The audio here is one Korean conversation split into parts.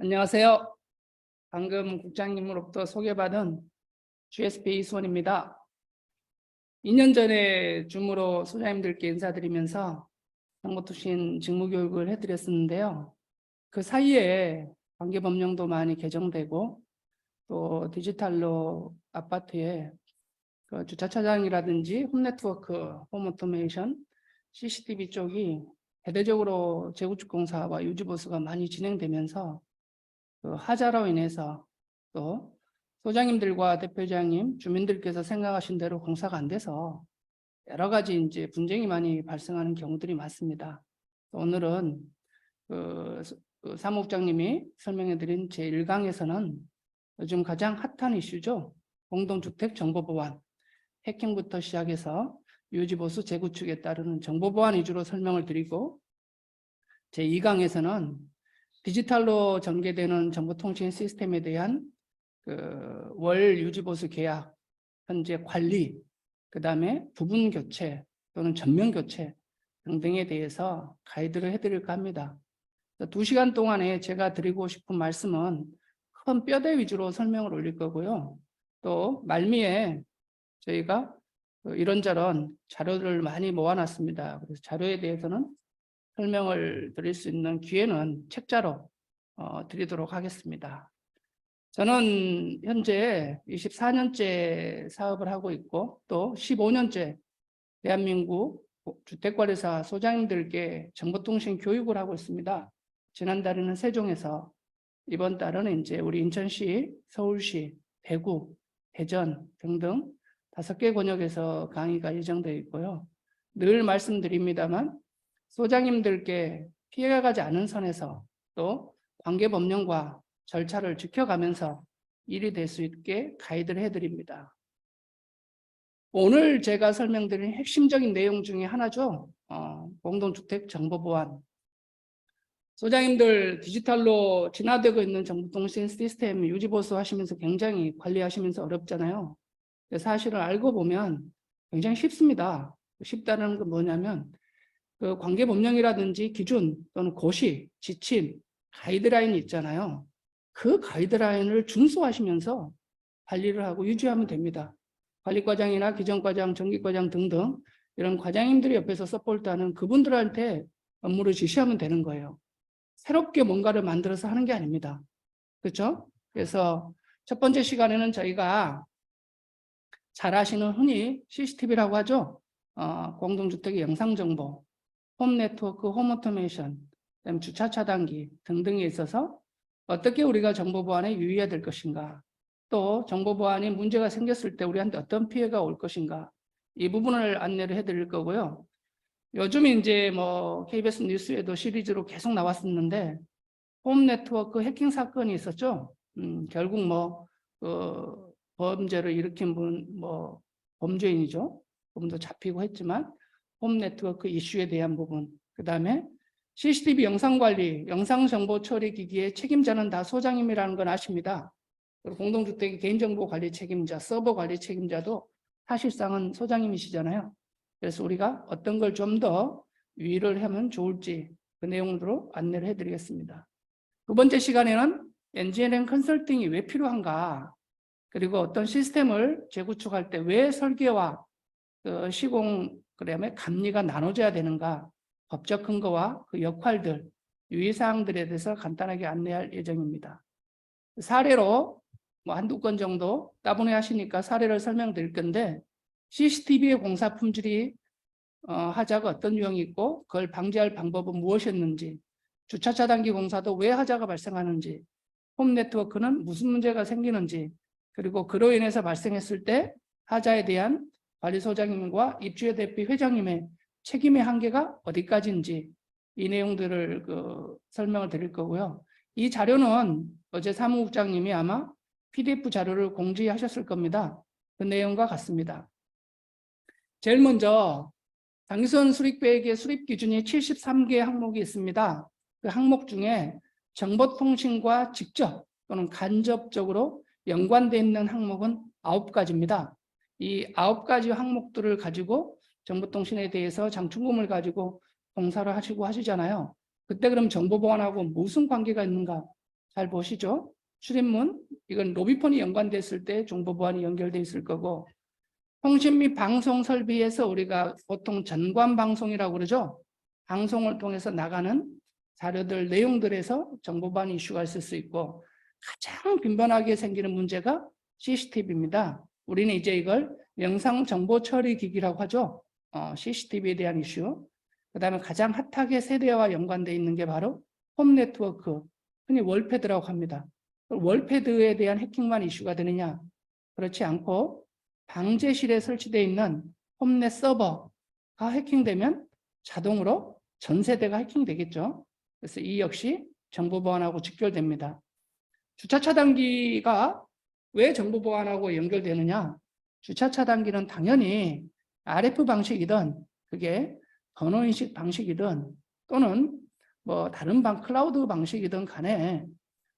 안녕하세요. 방금 국장님으로부터 소개받은 GSP 이수원입니다. 2년 전에 줌으로 소장님들께 인사드리면서 정보통신 직무교육을 해드렸었는데요. 그 사이에 관계법령도 많이 개정되고 또 디지털로 아파트에 그 주차차장이라든지 홈네트워크, 홈오토메이션, CCTV 쪽이 대대적으로 재구축공사와 유지보수가 많이 진행되면서 그 하자로 인해서 또 소장님들과 대표장님, 주민들께서 생각하신 대로 공사가 안 돼서 여러 가지 이제 분쟁이 많이 발생하는 경우들이 많습니다. 오늘은 그 사무국장님이 설명해드린 제1강에서는 요즘 가장 핫한 이슈죠. 공동주택 정보보안, 해킹부터 시작해서 유지보수 재구축에 따르는 정보보안 위주로 설명을 드리고, 제2강에서는 디지털로 전개되는 정보통신 시스템에 대한 그 월 유지보수 계약, 현재 관리, 그 다음에 부분 교체 또는 전면 교체 등등에 대해서 가이드를 해드릴까 합니다. 2시간 동안에 제가 드리고 싶은 말씀은 큰 뼈대 위주로 설명을 올릴 거고요. 또 말미에 저희가 이런저런 자료를 많이 모아놨습니다. 그래서 자료에 대해서는 설명을 드릴 수 있는 기회는 책자로 드리도록 하겠습니다. 저는 현재 24년째 사업을 하고 있고 또 15년째 대한민국 주택관리사 소장님들께 정보통신 교육을 하고 있습니다. 지난달에는 세종에서, 이번 달은 이제 우리 인천시, 서울시, 대구, 대전 등등 5개 권역에서 강의가 예정되어 있고요. 늘 말씀드립니다만 소장님들께 피해가 가지 않은 선에서 또 관계법령과 절차를 지켜가면서 일이 될 수 있게 가이드를 해드립니다. 오늘 제가 설명드린 핵심적인 내용 중에 하나죠. 공동주택 정보보안. 소장님들 디지털로 진화되고 있는 정보통신 시스템 유지보수 하시면서 굉장히 관리하시면서 어렵잖아요. 사실을 알고 보면 굉장히 쉽습니다. 쉽다는 건 뭐냐면 그 관계법령이라든지 기준 또는 고시, 지침, 가이드라인이 있잖아요. 그 가이드라인을 준수하시면서 관리를 하고 유지하면 됩니다. 관리과장이나 기정과장, 정기과장 등등 이런 과장님들이 옆에서 서포트하는 그분들한테 업무를 지시하면 되는 거예요. 새롭게 뭔가를 만들어서 하는 게 아닙니다. 그렇죠? 그래서 첫 번째 시간에는 저희가 잘 아시는 흔히 CCTV라고 하죠. 공동주택의 영상정보, 홈네트워크, 홈오토메이션, 그다음에 주차 차단기 등등에 있어서 어떻게 우리가 정보보안에 유의해야 될 것인가, 또 정보보안이 문제가 생겼을 때 우리한테 어떤 피해가 올 것인가, 이 부분을 안내를 해드릴 거고요. 요즘 이제 뭐 KBS 뉴스에도 시리즈로 계속 나왔었는데 홈네트워크 해킹 사건이 있었죠. 결국 뭐 범죄를 일으킨 분, 뭐 범죄인이죠. 그분도 잡히고 했지만 홈네트워크 이슈에 대한 부분, 그 다음에 CCTV 영상관리, 영상정보 처리 기기의 책임자는 다 소장님이라는 건 아십니다. 그리고 공동주택의 개인정보 관리 책임자, 서버 관리 책임자도 사실상은 소장님이시잖아요. 그래서 우리가 어떤 걸 좀 더 유의를 하면 좋을지 그 내용으로 안내를 해드리겠습니다. 두 번째 시간에는 엔지니어링 컨설팅이 왜 필요한가, 그리고 어떤 시스템을 재구축할 때 왜 설계와 그 시공, 그다음에 감리가 나눠져야 되는가, 법적 근거와 그 역할들, 유의사항들에 대해서 간단하게 안내할 예정입니다. 사례로 뭐 한두 건 정도 따분해 하시니까 사례를 설명드릴 건데, CCTV의 공사 품질이 하자가 어떤 유형이 있고 그걸 방지할 방법은 무엇이었는지, 주차 차단기 공사도 왜 하자가 발생하는지, 홈 네트워크는 무슨 문제가 생기는지, 그리고 그로 인해서 발생했을 때 하자에 대한 관리소장님과 입주의 대표 회장님의 책임의 한계가 어디까지인지, 이 내용들을 설명을 드릴 거고요. 이 자료는 어제 사무국장님이 아마 PDF 자료를 공지하셨을 겁니다. 그 내용과 같습니다. 제일 먼저 당선 수립계획의 수립 기준이 73개 항목이 있습니다. 그 항목 중에 정보통신과 직접 또는 간접적으로 연관되어 있는 항목은 9가지입니다. 이 9가지 항목들을 가지고 정보통신에 대해서 장충금을 가지고 공사를 하시고 하시잖아요. 그때 그럼 정보보안하고 무슨 관계가 있는가? 잘 보시죠. 출입문, 이건 로비폰이 연관됐을 때 정보보안이 연결돼 있을 거고, 통신 및 방송 설비에서 우리가 보통 전관 방송이라고 그러죠. 방송을 통해서 나가는 자료들, 내용들에서 정보보안 이슈가 있을 수 있고, 가장 빈번하게 생기는 문제가 CCTV입니다. 우리는 이제 이걸 영상 정보 처리 기기라고 하죠. CCTV에 대한 이슈. 그다음에 가장 핫하게 세대와 연관되어 있는 게 바로 홈 네트워크, 흔히 월패드라고 합니다. 월패드에 대한 해킹만 이슈가 되느냐? 그렇지 않고 방제실에 설치되어 있는 홈넷 서버가 해킹되면 자동으로 전 세대가 해킹되겠죠. 그래서 이 역시 정보보안하고 직결됩니다. 주차 차단기가 왜 정보보안하고 연결되느냐? 주차 차단기는 당연히 RF 방식이든 그게 번호인식 방식이든 또는 뭐 다른 클라우드 방식이든 간에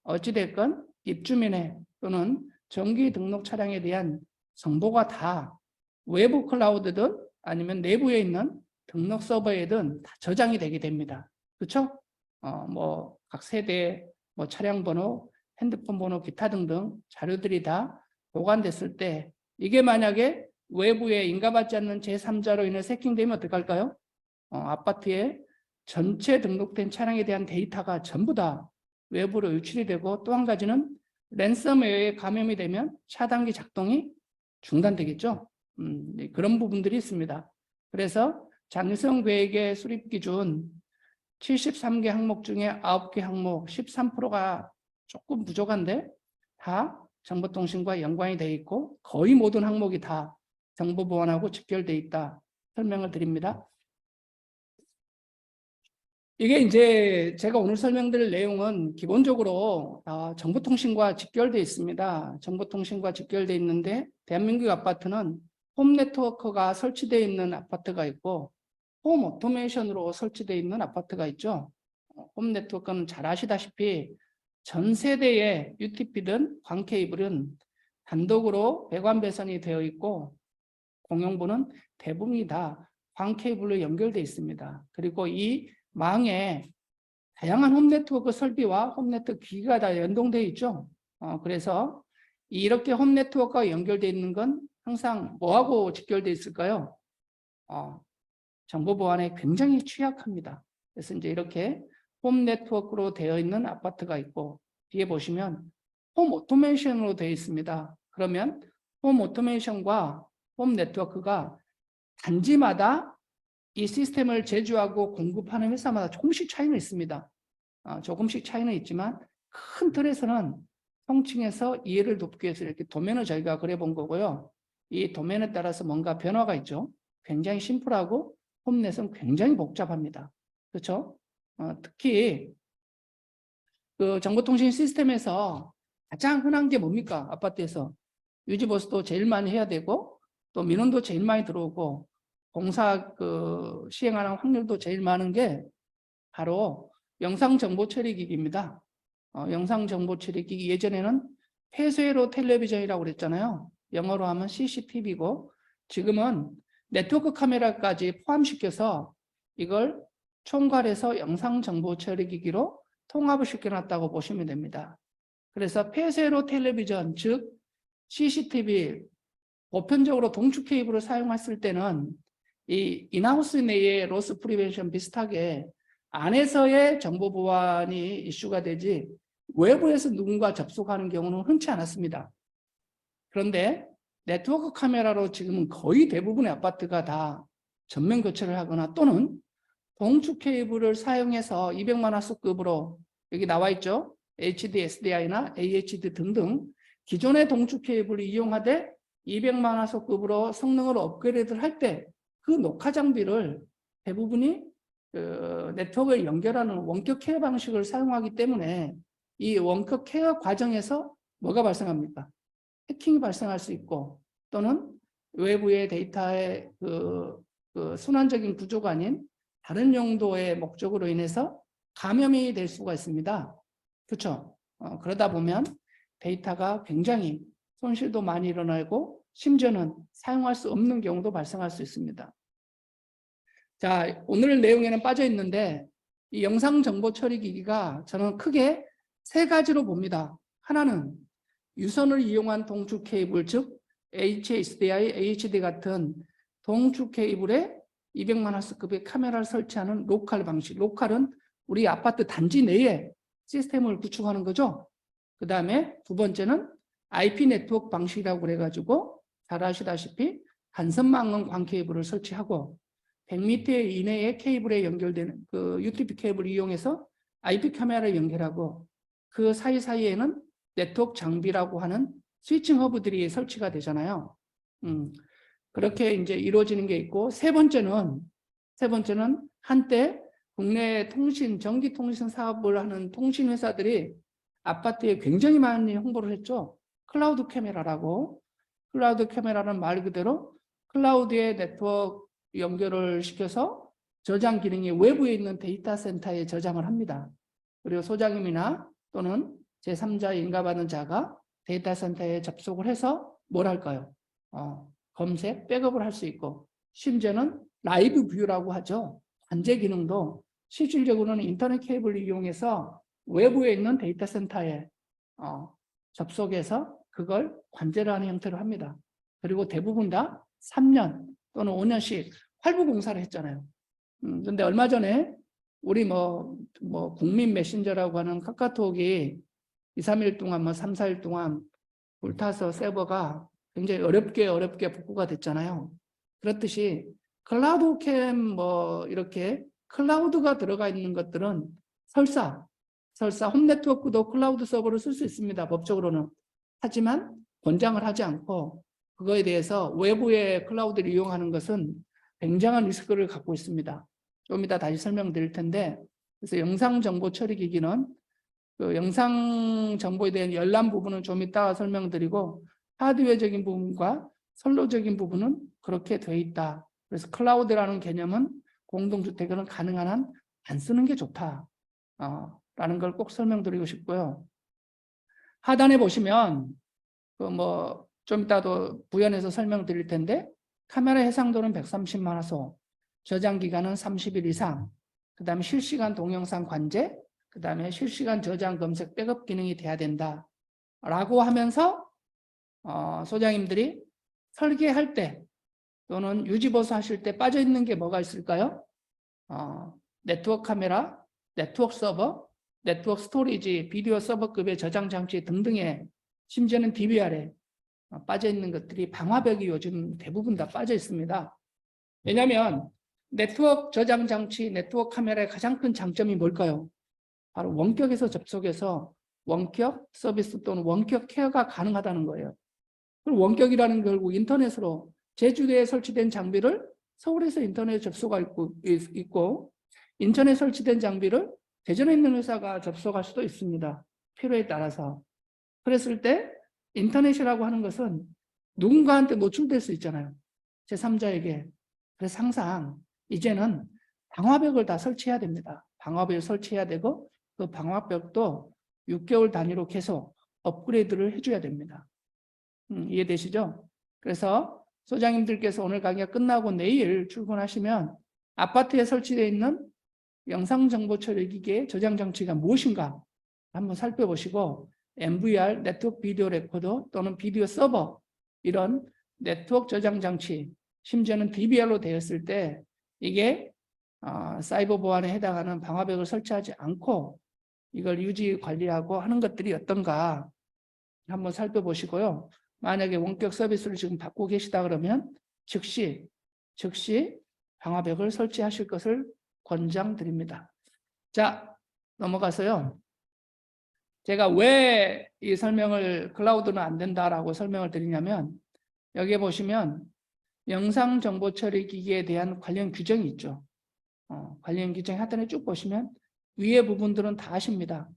어찌됐건 입주민의 또는 정기 등록 차량에 대한 정보가 다 외부 클라우드든 아니면 내부에 있는 등록 서버에든 다 저장이 되게 됩니다. 그렇죠? 뭐 각 세대, 뭐 차량 번호, 핸드폰 번호, 기타 등등 자료들이 다 보관됐을 때 이게 만약에 외부에 인가받지 않는 제3자로 인해 해킹되면 어떡할까요? 아파트에 전체 등록된 차량에 대한 데이터가 전부 다 외부로 유출이 되고 또 한 가지는 랜섬웨어에 감염이 되면 차단기 작동이 중단되겠죠. 그런 부분들이 있습니다. 그래서 장성 계획의 수립 기준 73개 항목 중에 9개 항목 13%가 조금 부족한데 다 정보통신과 연관이 되어 있고 거의 모든 항목이 다 정보보안하고 직결되어 있다 설명을 드립니다. 이게 이제 제가 오늘 설명드릴 내용은 기본적으로 정보통신과 직결되어 있습니다. 정보통신과 직결되어 있는데 대한민국 아파트는 홈 네트워크가 설치되어 있는 아파트가 있고 홈 오토메이션으로 설치되어 있는 아파트가 있죠. 홈 네트워크는 잘 아시다시피 전 세대의 UTP든 광 케이블은 단독으로 배관 배선이 되어 있고 공용부는 대부분이 다 광 케이블로 연결되어 있습니다. 그리고 이 망에 다양한 홈 네트워크 설비와 홈 네트워크 기기가 다 연동되어 있죠. 그래서 이렇게 홈 네트워크가 연결되어 있는 건 항상 뭐하고 직결되어 있을까요? 정보 보안에 굉장히 취약합니다. 그래서 이제 이렇게 홈 네트워크로 되어 있는 아파트가 있고 뒤에 보시면 홈 오토메이션으로 되어 있습니다. 그러면 홈 오토메이션과 홈 네트워크가 단지마다 이 시스템을 제조하고 공급하는 회사마다 조금씩 차이는 있습니다. 조금씩 차이는 있지만 큰 틀에서는 통칭해서 이해를 돕기 위해서 이렇게 도면을 저희가 그려본 거고요. 이 도면에 따라서 뭔가 변화가 있죠. 굉장히 심플하고 홈넷은 굉장히 복잡합니다. 그렇죠? 특히 그 정보통신 시스템에서 가장 흔한 게 뭡니까? 아파트에서 유지보수도 제일 많이 해야 되고 또 민원도 제일 많이 들어오고 공사 시행하는 확률도 제일 많은 게 바로 영상정보처리기기입니다. 영상정보처리기기 예전에는 폐쇄로 텔레비전이라고 그랬잖아요. 영어로 하면 CCTV고 지금은 네트워크 카메라까지 포함시켜서 이걸 총괄해서 영상정보처리기기로 통합을 시켜놨다고 보시면 됩니다. 그래서 폐쇄로 텔레비전, 즉 CCTV, 보편적으로 동축 케이블을 사용했을 때는 이 인하우스 내의 로스 프리벤션 비슷하게 안에서의 정보 보안이 이슈가 되지 외부에서 누군가 접속하는 경우는 흔치 않았습니다. 그런데 네트워크 카메라로 지금은 거의 대부분의 아파트가 다 전면 교체를 하거나 또는 동축 케이블을 사용해서 200만 화소급으로 여기 나와 있죠. HD, SDI나 AHD 등등 기존의 동축 케이블을 이용하되 200만 화소급으로 성능을 업그레이드를 할 때 그 녹화 장비를 대부분이 네트워크에 연결하는 원격 케어 방식을 사용하기 때문에 이 원격 케어 과정에서 뭐가 발생합니까? 해킹이 발생할 수 있고 또는 외부의 데이터의 순환적인 구조가 아닌 다른 용도의 목적으로 인해서 감염이 될 수가 있습니다. 그렇죠? 그러다 보면 데이터가 굉장히 손실도 많이 일어나고 심지어는 사용할 수 없는 경우도 발생할 수 있습니다. 자, 오늘 내용에는 빠져 있는데 이 영상정보처리기기가 저는 크게 세 가지로 봅니다. 하나는 유선을 이용한 동축 케이블, 즉 HDI, HD 같은 동축 케이블에 200만 화트급의 카메라를 설치하는 로컬 방식. 로컬은 우리 아파트 단지 내에 시스템을 구축하는 거죠. 그 다음에 두 번째는 IP 네트워크 방식이라고 그래가지고 잘 아시다시피 간선망원 광 케이블을 설치하고 100m 이내의 케이블에 연결되는 그 UTP 케이블을 이용해서 IP 카메라를 연결하고 그 사이사이에는 네트워크 장비라고 하는 스위칭 허브들이 설치가 되잖아요. 그렇게 이제 이루어지는 게 있고, 세 번째는 한때 국내 통신, 전기통신 사업을 하는 통신 회사들이 아파트에 굉장히 많이 홍보를 했죠. 클라우드 카메라라고. 클라우드 카메라는 말 그대로 클라우드에 네트워크 연결을 시켜서 저장 기능이 외부에 있는 데이터 센터에 저장을 합니다. 그리고 소장님이나 또는 제3자 인가받는 자가 데이터 센터에 접속을 해서 뭘 할까요? 검색, 백업을 할 수 있고, 심지어는 라이브 뷰라고 하죠. 관제 기능도 실질적으로는 인터넷 케이블을 이용해서 외부에 있는 데이터 센터에 접속해서 그걸 관제를 하는 형태로 합니다. 그리고 대부분 다 3년 또는 5년씩 활부 공사를 했잖아요. 근데 얼마 전에 우리 국민 메신저라고 하는 카카오톡이 2, 3일 동안 3, 4일 동안 불타서 서버가 굉장히 어렵게 복구가 됐잖아요. 그렇듯이 클라우드 캠 이렇게 클라우드가 들어가 있는 것들은 설사 홈 네트워크도 클라우드 서버를 쓸 수 있습니다. 법적으로는. 하지만 권장을 하지 않고 그거에 대해서 외부의 클라우드를 이용하는 것은 굉장한 리스크를 갖고 있습니다. 좀 이따 다시 설명드릴 텐데, 그래서 영상 정보 처리 기기는 그 영상 정보에 대한 열람 부분은 좀 이따 설명드리고, 하드웨어적인 부분과 선로적인 부분은 그렇게 돼 있다. 그래서 클라우드라는 개념은 공동주택은 가능한 한 안 쓰는 게 좋다. 라는 걸 꼭 설명드리고 싶고요. 하단에 보시면 좀 이따도 부연해서 설명드릴 텐데, 카메라 해상도는 130만 화소, 저장 기간은 30일 이상, 그 다음에 실시간 동영상 관제, 그 다음에 실시간 저장 검색 백업 기능이 돼야 된다 라고 하면서 소장님들이 설계할 때 또는 유지보수 하실 때 빠져있는 게 뭐가 있을까요? 네트워크 카메라, 네트워크 서버, 네트워크 스토리지, 비디오 서버급의 저장 장치 등등의, 심지어는 DVR에 빠져있는 것들이 방화벽이 요즘 대부분 다 빠져 있습니다. 왜냐하면 네트워크 저장 장치, 네트워크 카메라의 가장 큰 장점이 뭘까요? 바로 원격에서 접속해서 원격 서비스 또는 원격 케어가 가능하다는 거예요. 그리고 원격이라는 결국 인터넷으로 제주도에 설치된 장비를 서울에서 인터넷에 접속하고 있고, 인천에 설치된 장비를 대전에 있는 회사가 접속할 수도 있습니다. 필요에 따라서. 그랬을 때 인터넷이라고 하는 것은 누군가한테 노출될 수 있잖아요. 제3자에게. 그래서 항상 이제는 방화벽을 다 설치해야 됩니다. 방화벽을 설치해야 되고, 그 방화벽도 6개월 단위로 계속 업그레이드를 해줘야 됩니다. 이해되시죠? 그래서 소장님들께서 오늘 강의가 끝나고 내일 출근하시면 아파트에 설치되어 있는 영상정보 처리 기기의 저장 장치가 무엇인가 한번 살펴보시고, MVR, 네트워크 비디오 레코더 또는 비디오 서버, 이런 네트워크 저장 장치, 심지어는 DVR로 되었을 때 이게 사이버 보안에 해당하는 방화벽을 설치하지 않고 이걸 유지 관리하고 하는 것들이 어떤가 한번 살펴보시고요. 만약에 원격 서비스를 지금 받고 계시다 그러면 즉시 방화벽을 설치하실 것을 권장드립니다. 자, 넘어가서요. 제가 왜 이 설명을 클라우드는 안 된다라고 설명을 드리냐면, 여기에 보시면 영상 정보 처리 기기에 대한 관련 규정이 있죠. 관련 규정 하단에 쭉 보시면 위에 부분들은 다 아십니다.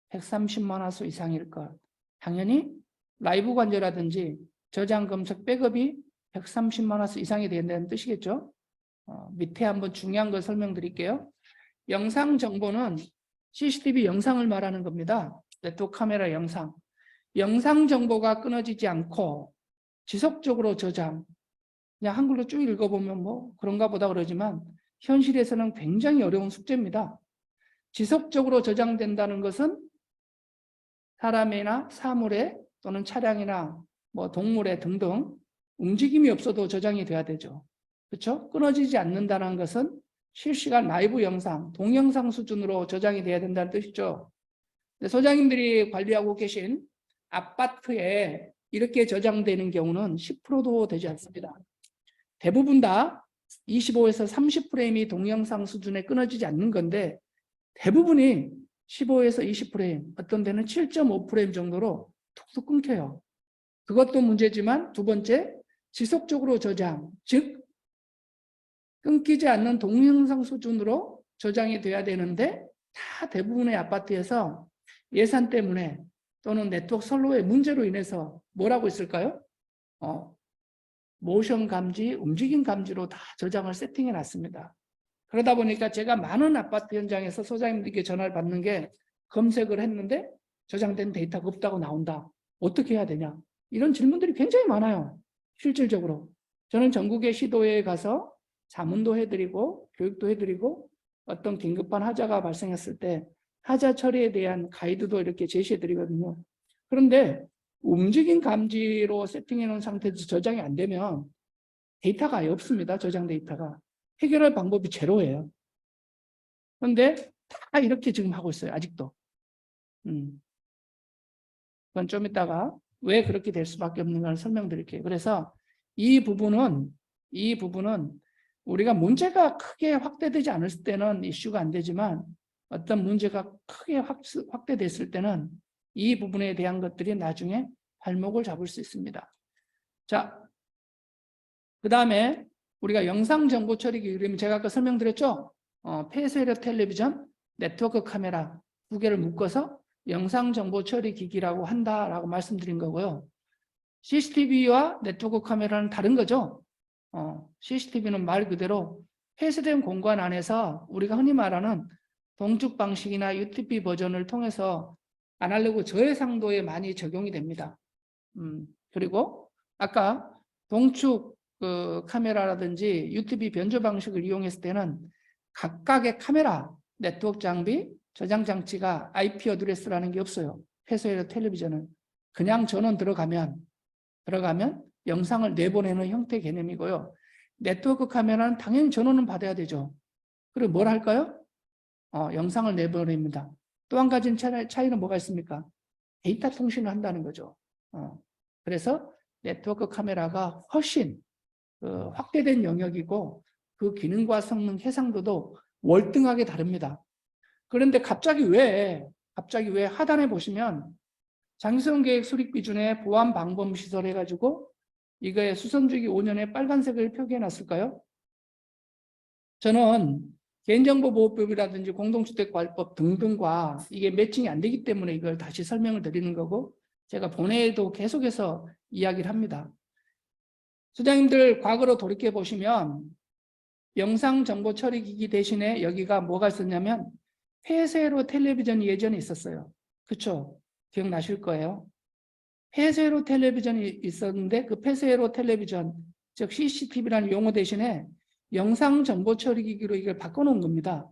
130만 화소 이상일 것. 당연히 라이브 관제라든지 저장 검색 백업이 130만 화소 이상이 된다는 뜻이겠죠. 밑에 한번 중요한 걸 설명드릴게요. 영상 정보는 CCTV 영상을 말하는 겁니다. 네트워크 카메라 영상. 영상 정보가 끊어지지 않고 지속적으로 저장. 그냥 한글로 쭉 읽어보면 그런가 보다 그러지만 현실에서는 굉장히 어려운 숙제입니다. 지속적으로 저장된다는 것은 사람이나 사물에 또는 차량이나 뭐 동물에 등등 움직임이 없어도 저장이 돼야 되죠. 그렇죠? 끊어지지 않는다는 것은 실시간 라이브 영상, 동영상 수준으로 저장이 돼야 된다는 뜻이죠. 소장님들이 관리하고 계신 아파트에 이렇게 저장되는 경우는 10%도 되지 않습니다. 대부분 다 25에서 30프레임이 동영상 수준에 끊어지지 않는 건데 대부분이 15에서 20프레임, 어떤 데는 7.5프레임 정도로 툭툭 끊겨요. 그것도 문제지만 두 번째, 지속적으로 저장, 즉 끊기지 않는 동영상 수준으로 저장이 돼야 되는데 다 대부분의 아파트에서 예산 때문에 또는 네트워크 선로의 문제로 인해서 뭐라고 있을까요? 모션 감지, 움직임 감지로 다 저장을 세팅해 놨습니다. 그러다 보니까 제가 많은 아파트 현장에서 소장님들께 전화를 받는 게 검색을 했는데 저장된 데이터가 없다고 나온다. 어떻게 해야 되냐? 이런 질문들이 굉장히 많아요. 실질적으로. 저는 전국의 시도에 가서 자문도 해드리고 교육도 해드리고 어떤 긴급한 하자가 발생했을 때 하자 처리에 대한 가이드도 이렇게 제시해드리거든요. 그런데 움직임 감지로 세팅해 놓은 상태에서 저장이 안 되면 데이터가 아예 없습니다. 저장 데이터가. 해결할 방법이 제로예요. 그런데 다 이렇게 지금 하고 있어요. 아직도. 그건 좀 이따가 왜 그렇게 될 수밖에 없는가를 설명드릴게요. 그래서 이 부분은 우리가 문제가 크게 확대되지 않을 때는 이슈가 안 되지만 어떤 문제가 크게 확대됐을 때는 이 부분에 대한 것들이 나중에 발목을 잡을 수 있습니다. 자, 그 다음에 우리가 영상 정보 처리기, 그러면 제가 아까 설명드렸죠? 폐쇄력 텔레비전, 네트워크 카메라 두 개를 묶어서 영상 정보 처리 기기라고 한다라고 말씀드린 거고요. CCTV와 네트워크 카메라는 다른 거죠. CCTV는 말 그대로 폐쇄된 공간 안에서 우리가 흔히 말하는 동축 방식이나 UTP 버전을 통해서 아날로그 저해상도에 많이 적용이 됩니다. 그리고 아까 동축 카메라라든지 UTP 변조 방식을 이용했을 때는 각각의 카메라, 네트워크 장비, 저장 장치가 IP 어드레스라는 게 없어요. 폐쇄력 텔레비전은 그냥 전원 들어가면 영상을 내보내는 형태 개념이고요. 네트워크 카메라는 당연히 전원은 받아야 되죠. 그리고 뭘 할까요? 영상을 내보냅니다. 또 한 가지 차이는 뭐가 있습니까? 데이터 통신을 한다는 거죠. 그래서 네트워크 카메라가 훨씬 확대된 영역이고 그 기능과 성능 해상도도 월등하게 다릅니다. 그런데 갑자기 왜 하단에 보시면 장기성 계획 수립 기준에 보안 방범 시설 해가지고 이거에 수선주기 5년에 빨간색을 표기해 놨을까요? 저는 개인정보보호법이라든지 공동주택관리법 등등과 이게 매칭이 안 되기 때문에 이걸 다시 설명을 드리는 거고 제가 본회에도 계속해서 이야기를 합니다. 소장님들 과거로 돌이켜 보시면 영상 정보 처리 기기 대신에 여기가 뭐가 있었냐면 폐쇄로 텔레비전이 예전에 있었어요. 그렇죠? 기억나실 거예요. 폐쇄로 텔레비전이 있었는데 그 폐쇄로 텔레비전, 즉 CCTV라는 용어 대신에 영상 정보 처리 기기로 이걸 바꿔놓은 겁니다.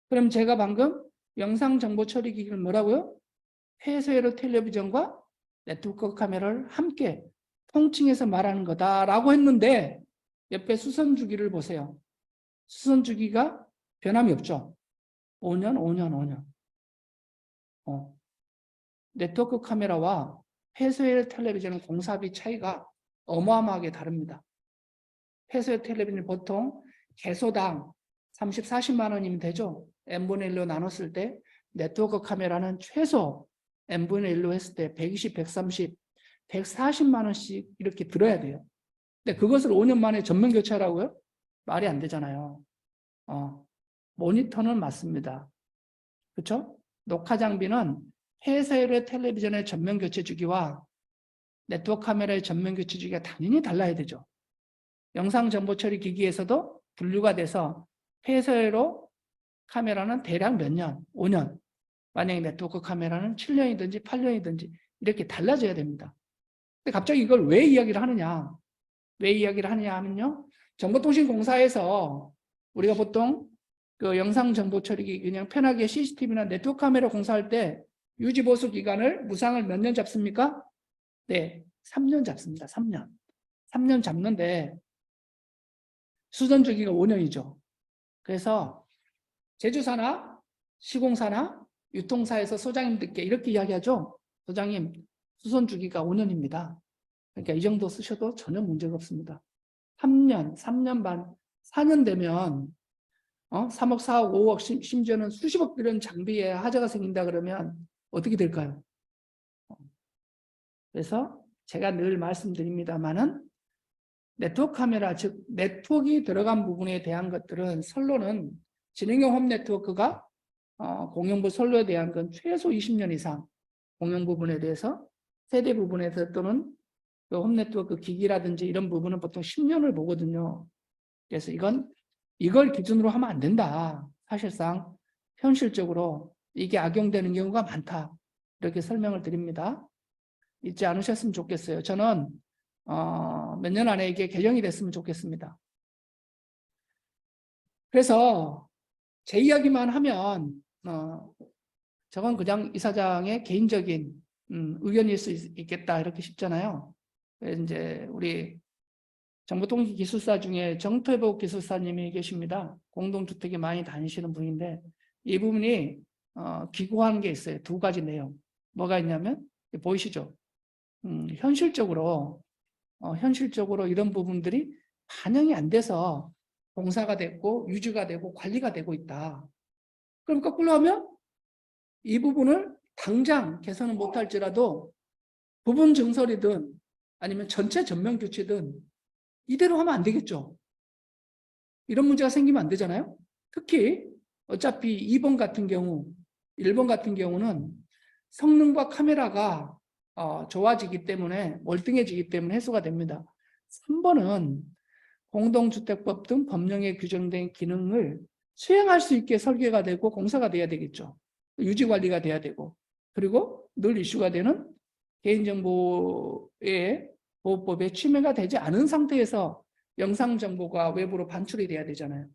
그럼 제가 방금 영상 정보 처리 기기를 뭐라고요? 폐쇄로 텔레비전과 네트워크 카메라를 함께 통칭해서 말하는 거다라고 했는데 옆에 수선 주기를 보세요. 수선 주기가 변함이 없죠. 5년. 네트워크 카메라와 폐쇄 텔레비전의 공사비 차이가 어마어마하게 다릅니다. 폐쇄 텔레비전은 보통 개소당 30, 40만 원이면 되죠. n분의 1로 나눴을 때 네트워크 카메라는 최소 n분의 1로 했을 때 120, 130, 140만 원씩 이렇게 들어야 돼요. 근데 그것을 5년 만에 전면 교체하라고요? 말이 안 되잖아요. 모니터는 맞습니다. 그렇죠? 녹화 장비는 폐쇄율의 텔레비전의 전면 교체 주기와 네트워크 카메라의 전면 교체 주기가 당연히 달라야 되죠. 영상 정보 처리 기기에서도 분류가 돼서 폐쇄로 카메라는 대략 몇 년? 5년. 만약에 네트워크 카메라는 7년이든지 8년이든지 이렇게 달라져야 됩니다. 근데 갑자기 이걸 왜 이야기를 하느냐? 왜 이야기를 하느냐 하면요. 정보통신공사에서 우리가 보통 그 영상 정보 처리기 그냥 편하게 CCTV나 네트워크 카메라 공사할 때 유지보수 기간을 무상을 몇 년 잡습니까? 네, 3년 잡습니다. 3년. 3년 잡는데 수선 주기가 5년이죠. 그래서 제조사나 시공사나 유통사에서 소장님들께 이렇게 이야기하죠. 소장님, 수선 주기가 5년입니다. 그러니까 이 정도 쓰셔도 전혀 문제가 없습니다. 3년, 3년 반, 4년 되면 3억, 4억, 5억, 심지어는 수십억 이런 장비에 하자가 생긴다 그러면 어떻게 될까요? 그래서 제가 늘 말씀드립니다만은 네트워크 카메라, 즉 네트워크가 들어간 부분에 대한 것들은 선로는 진행형 홈 네트워크가 공용부 선로에 대한 건 최소 20년 이상 공용 부분에 대해서 세대 부분에서 또는 그 홈 네트워크 기기라든지 이런 부분은 보통 10년을 보거든요. 그래서 이걸 기준으로 하면 안 된다. 사실상 현실적으로 이게 악용되는 경우가 많다. 이렇게 설명을 드립니다. 잊지 않으셨으면 좋겠어요. 저는 몇 년 안에 이게 개정이 됐으면 좋겠습니다. 그래서 제 이야기만 하면 저건 그냥 이사장의 개인적인 의견일 수 있겠다 이렇게 싶잖아요. 이제 우리 정보통신 기술사 중에 정태복 기술사님이 계십니다. 공동주택에 많이 다니시는 분인데 이 부분이 기고한 게 있어요. 두 가지 내용. 뭐가 있냐면 보이시죠? 현실적으로 이런 부분들이 반영이 안 돼서 공사가 됐고 유지가 되고 관리가 되고 있다. 그럼 거꾸로 하면 이 부분을 당장 개선을 못할지라도 부분 증설이든 아니면 전체 전면 교체든 이대로 하면 안 되겠죠. 이런 문제가 생기면 안 되잖아요. 특히 어차피 2번 같은 경우, 1번 같은 경우는 성능과 카메라가 좋아지기 때문에 월등해지기 때문에 해소가 됩니다. 3번은 공동주택법 등 법령에 규정된 기능을 수행할 수 있게 설계가 되고 공사가 돼야 되겠죠. 유지관리가 돼야 되고 그리고 늘 이슈가 되는 개인정보의 보호법에 침해가 되지 않은 상태에서 영상정보가 외부로 반출이 돼야 되잖아요.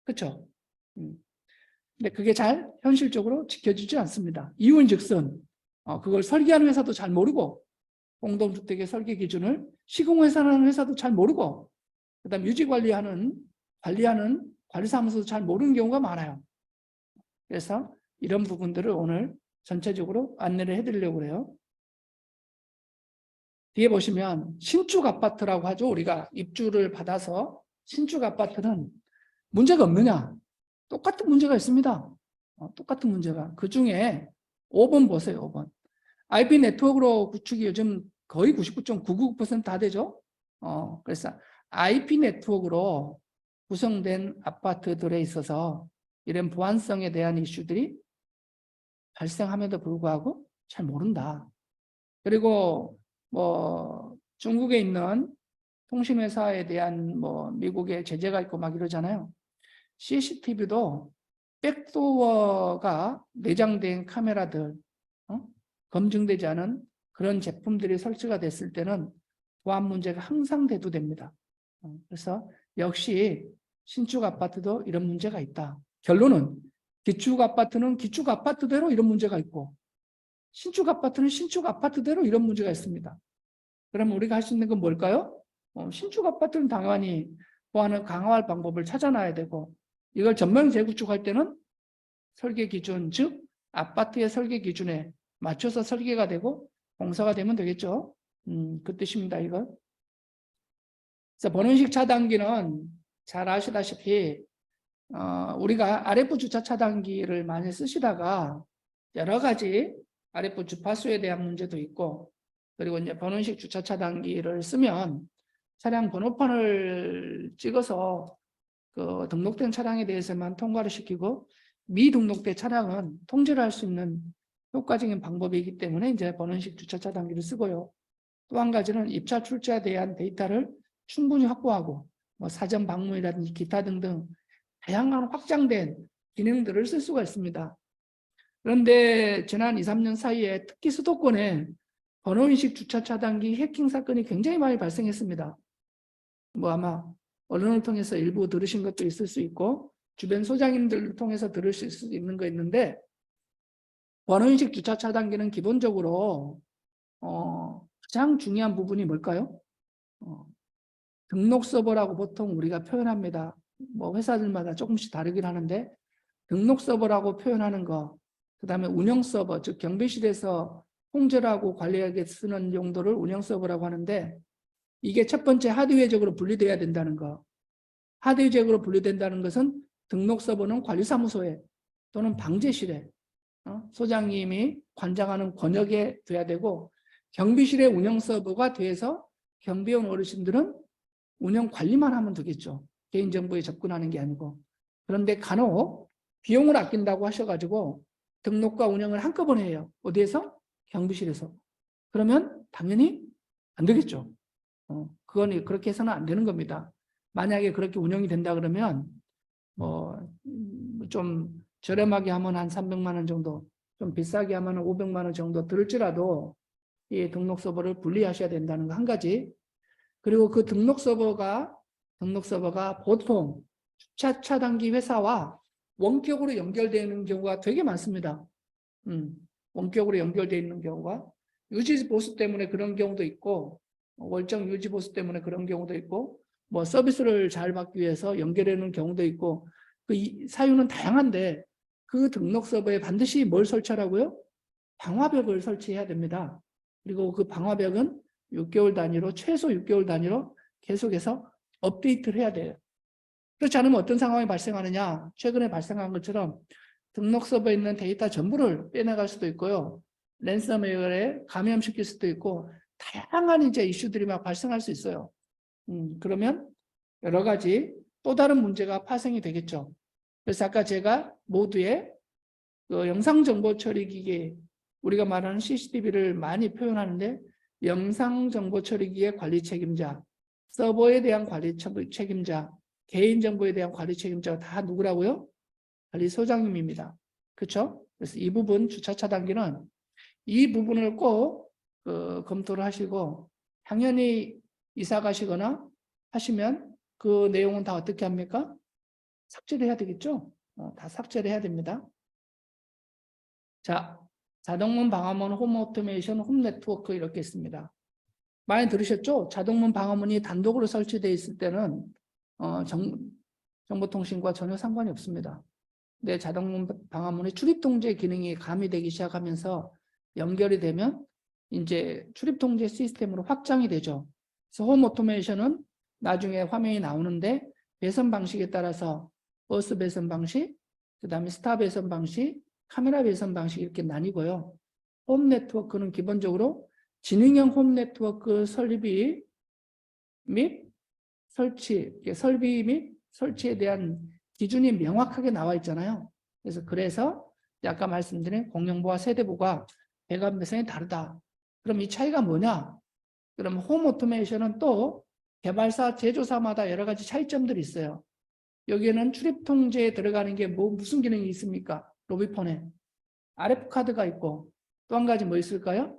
그렇죠? 근데 그게 잘 현실적으로 지켜지지 않습니다. 이유인즉슨 그걸 설계하는 회사도 잘 모르고 공동주택의 설계 기준을 시공회사라는 회사도 잘 모르고 그다음 유지관리하는 관리사무소도 잘 모르는 경우가 많아요. 그래서 이런 부분들을 오늘 전체적으로 안내를 해드리려고 해요. 뒤에 보시면 신축 아파트라고 하죠. 우리가 입주를 받아서 신축 아파트는 문제가 없느냐? 똑같은 문제가 있습니다. 똑같은 문제가. 그중에 5번 보세요. 5번. IP 네트워크로 구축이 요즘 거의 99.999% 다 되죠. 그래서 IP 네트워크로 구성된 아파트들에 있어서 이런 보안성에 대한 이슈들이 발생함에도 불구하고 잘 모른다. 그리고 뭐 중국에 있는 통신회사에 대한 뭐 미국의 제재가 있고 막 이러잖아요. CCTV도 백도어가 내장된 카메라들, 검증되지 않은 그런 제품들이 설치가 됐을 때는 보안 문제가 항상 대두됩니다. 그래서 역시 신축 아파트도 이런 문제가 있다. 결론은 기축 아파트는 기축 아파트대로 이런 문제가 있고 신축 아파트는 신축 아파트대로 이런 문제가 있습니다. 그럼 우리가 할 수 있는 건 뭘까요? 신축 아파트는 당연히 보안을 강화할 방법을 찾아놔야 되고 이걸 전면 재구축할 때는 설계 기준, 즉 아파트의 설계 기준에 맞춰서 설계가 되고 공사가 되면 되겠죠. 그 뜻입니다. 이거. 그래서 번원식 차단기는 잘 아시다시피 우리가 RF 주차 차단기를 많이 쓰시다가 여러 가지 RF 주파수에 대한 문제도 있고 그리고 이제 번원식 주차 차단기를 쓰면 차량 번호판을 찍어서 그 등록된 차량에 대해서만 통과를 시키고 미등록된 차량은 통제를 할 수 있는 효과적인 방법이기 때문에 이제 번원식 주차 차단기를 쓰고요. 또 한 가지는 입차 출차에 대한 데이터를 충분히 확보하고 뭐 사전 방문이라든지 기타 등등 다양한 확장된 기능들을 쓸 수가 있습니다. 그런데 지난 2, 3년 사이에 특히 수도권에 번호인식 주차 차단기 해킹 사건이 굉장히 많이 발생했습니다. 뭐 아마 언론을 통해서 일부 들으신 것도 있을 수 있고 주변 소장님들을 통해서 들으실 수 있는 거 있는데 번호인식 주차 차단기는 기본적으로 가장 중요한 부분이 뭘까요? 등록 서버라고 보통 우리가 표현합니다. 뭐 회사들마다 조금씩 다르긴 하는데 등록 서버라고 표현하는 거, 그다음에 운영 서버, 즉 경비실에서 통제하고 관리하게 쓰는 용도를 운영 서버라고 하는데, 이게 첫 번째 하드웨어적으로 분리돼야 된다는 거. 하드웨어적으로 분리된다는 것은 등록 서버는 관리사무소에 또는 방제실에 소장님이 관장하는 권역에 돼야 되고, 경비실의 운영 서버가 돼서 경비원 어르신들은 운영 관리만 하면 되겠죠. 개인정보에 접근하는 게 아니고. 그런데 간혹 비용을 아낀다고 하셔가지고 등록과 운영을 한꺼번에 해요. 어디에서? 경비실에서. 그러면 당연히 안 되겠죠. 그건 그렇게 해서는 안 되는 겁니다. 만약에 그렇게 운영이 된다 그러면 좀 저렴하게 하면 한 300만 원 정도, 좀 비싸게 하면 500만 원 정도 들을지라도 이 등록 서버를 분리하셔야 된다는 거 한 가지. 그리고 그 등록 서버가 보통 주차 차단기 회사와 원격으로 연결되는 경우가 되게 많습니다. 원격으로 연결되어 있는 경우가 유지 보수 때문에 그런 경우도 있고, 월정 유지 보수 때문에 그런 경우도 있고, 뭐 서비스를 잘 받기 위해서 연결되는 경우도 있고, 그 사유는 다양한데 그 등록 서버에 반드시 뭘 설치하라고요? 방화벽을 설치해야 됩니다. 그리고 그 방화벽은 6개월 단위로, 최소 6개월 단위로 계속해서 업데이트를 해야 돼요. 그렇지 않으면 어떤 상황이 발생하느냐? 최근에 발생한 것처럼 등록 서버에 있는 데이터 전부를 빼내갈 수도 있고요. 랜섬웨어에 감염시킬 수도 있고, 다양한 이제 이슈들이 막 발생할 수 있어요. 그러면 여러 가지 또 다른 문제가 파생이 되겠죠. 그래서 아까 제가 모두의 그 영상정보 처리 기계, 우리가 말하는 CCTV를 많이 표현하는데, 영상정보 처리 기계 관리 책임자, 서버에 대한 관리 책임자, 개인정보에 대한 관리 책임자가 다 누구라고요? 관리소장님입니다. 그렇죠? 그래서 이 부분, 주차 차단기는 이 부분을 꼭 검토를 하시고, 당연히 이사 가시거나 하시면 그 내용은 다 어떻게 합니까? 삭제를 해야 되겠죠? 다 삭제를 해야 됩니다. 자, 자동문, 방화문, 홈 오토메이션, 홈 네트워크 이렇게 있습니다. 많이 들으셨죠? 자동문, 방화문이 단독으로 설치되어 있을 때는 정보통신과 전혀 상관이 없습니다. 근데 자동문, 방화문의 출입통제 기능이 가미되기 시작하면서 연결이 되면 이제 출입통제 시스템으로 확장이 되죠. 그래서 홈 오토메이션은 나중에 화면이 나오는데 배선 방식에 따라서 버스 배선 방식, 그 다음에 스타 배선 방식, 카메라 배선 방식 이렇게 나뉘고요. 홈 네트워크는 기본적으로 지능형 홈 네트워크 설비 및 설비 및 설치에 대한 기준이 명확하게 나와 있잖아요. 그래서 아까 말씀드린 공영부와 세대부가 배관 배선이 다르다. 그럼 이 차이가 뭐냐? 그럼 홈 오토메이션은 또 개발사, 제조사마다 여러 가지 차이점들이 있어요. 여기에는 출입 통제에 들어가는 게 무슨 기능이 있습니까? 로비폰에 RF 카드가 있고, 또 한 가지 뭐 있을까요?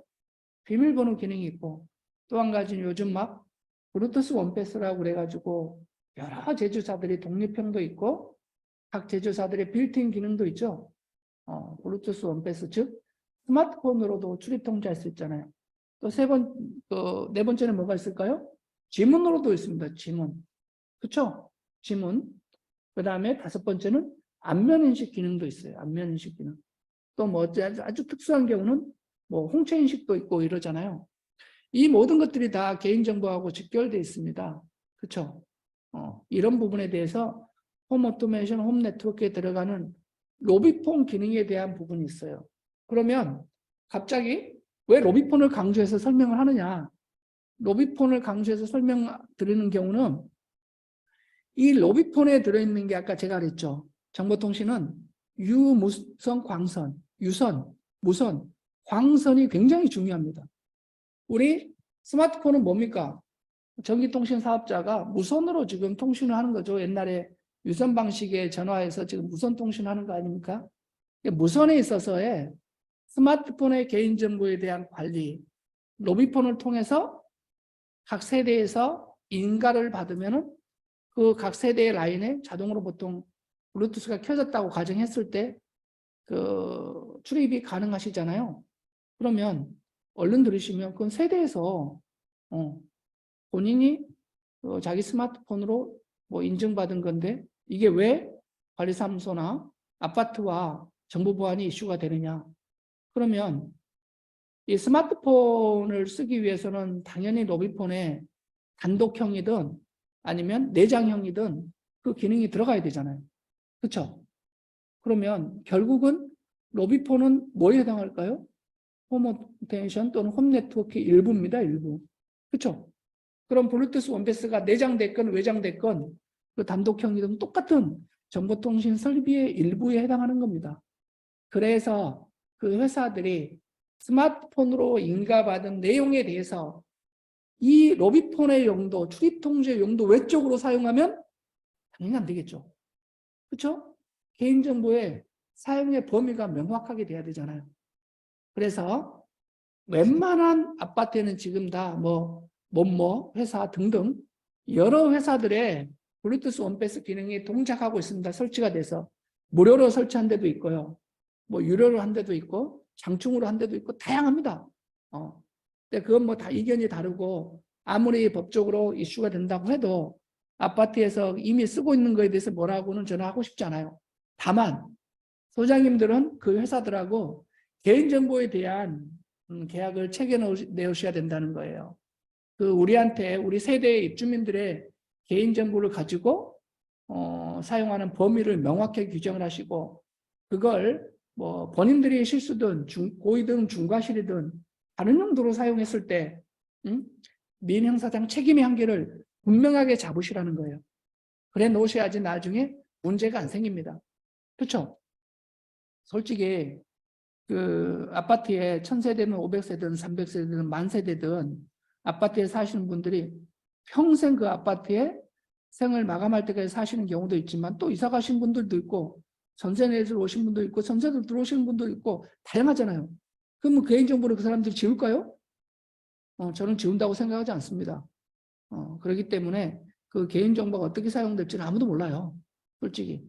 비밀번호 기능이 있고, 또 한 가지는 요즘 막 블루투스 원패스라고 그래가지고 여러 제조사들이 독립형도 있고 각 제조사들의 빌트인 기능도 있죠. 블루투스 원패스, 즉 스마트폰으로도 출입 통제할 수 있잖아요. 또 네 번째는 뭐가 있을까요? 지문으로도 있습니다. 지문. 그렇죠? 지문. 그 다음에 다섯 번째는 안면인식 기능도 있어요. 안면인식 기능. 또 뭐 아주 특수한 경우는 뭐 홍채인식도 있고 이러잖아요. 이 모든 것들이 다 개인정보하고 직결되어 있습니다. 그렇죠? 이런 부분에 대해서 홈 오토메이션, 홈 네트워크에 들어가는 로비폰 기능에 대한 부분이 있어요. 그러면 갑자기 왜 로비폰을 강조해서 설명을 하느냐? 로비폰을 강조해서 설명드리는 경우는 이 로비폰에 들어있는 게 아까 제가 그랬죠. 정보통신은 유무선 광선, 유선, 무선, 광선이 굉장히 중요합니다. 우리 스마트폰은 뭡니까? 전기통신 사업자가 무선으로 지금 통신을 하는 거죠. 옛날에 유선 방식의 전화에서 지금 무선 통신하는 거 아닙니까? 무선에 있어서의 스마트폰의 개인정보에 대한 관리, 로비폰을 통해서 각 세대에서 인가를 받으면은 그 각 세대의 라인에 자동으로 보통 블루투스가 켜졌다고 가정했을 때 그 출입이 가능하시잖아요. 그러면 얼른 들으시면 그건 세대에서 본인이 자기 스마트폰으로 뭐 인증받은 건데 이게 왜 관리사무소나 아파트와 정보 보안이 이슈가 되느냐. 그러면 이 스마트폰을 쓰기 위해서는 당연히 로비폰에 단독형이든 아니면 내장형이든 그 기능이 들어가야 되잖아요. 그렇죠? 그러면 결국은 로비폰은 뭐에 해당할까요? 홈 오토메이션 또는 홈 네트워크 일부입니다. 일부. 그렇죠? 그럼 블루투스 원베이스가 내장됐건 외장됐건 그 단독형이든 똑같은 정보통신 설비의 일부에 해당하는 겁니다. 그래서 그 회사들이 스마트폰으로 인가받은 내용에 대해서 이 로비폰의 용도, 출입통제 용도 외적으로 사용하면 당연히 안 되겠죠. 그렇죠? 개인정보의 사용의 범위가 명확하게 돼야 되잖아요. 그래서 웬만한 아파트에는 지금 다 뭐뭐 회사 등등 여러 회사들의 블루투스 원베이스 기능이 동작하고 있습니다. 설치가 돼서 무료로 설치한 데도 있고요. 뭐 유료로 한 데도 있고 장충으로 한 데도 있고 다양합니다. 근데 그건 뭐 다 이견이 다르고 아무리 법적으로 이슈가 된다고 해도 아파트에서 이미 쓰고 있는 거에 대해서 뭐라고는 저는 하고 싶지 않아요. 다만 소장님들은 그 회사들하고 개인정보에 대한 계약을 내우셔야 된다는 거예요. 그 우리한테 우리 세대의 입주민들의 개인정보를 가지고 사용하는 범위를 명확하게 규정을 하시고 그걸 뭐 본인들이 실수든 고의든 중과실이든 다른 용도로 사용했을 때 민형사상 책임의 한계를 분명하게 잡으시라는 거예요. 그래 놓으셔야지 나중에 문제가 안 생깁니다. 그렇죠? 솔직히 그 아파트에 1000세대든 500세대든 300세대든 10,000세대든 아파트에 사시는 분들이 평생 그 아파트에 생을 마감할 때까지 사시는 경우도 있지만 또 이사 가신 분들도 있고 전세 내서 오신 분도 있고 전세도 들어오시는 분도 있고 다양하잖아요. 그러면 개인정보를 그 사람들이 지울까요? 저는 지운다고 생각하지 않습니다. 그렇기 때문에 그 개인정보가 어떻게 사용될지는 아무도 몰라요. 솔직히.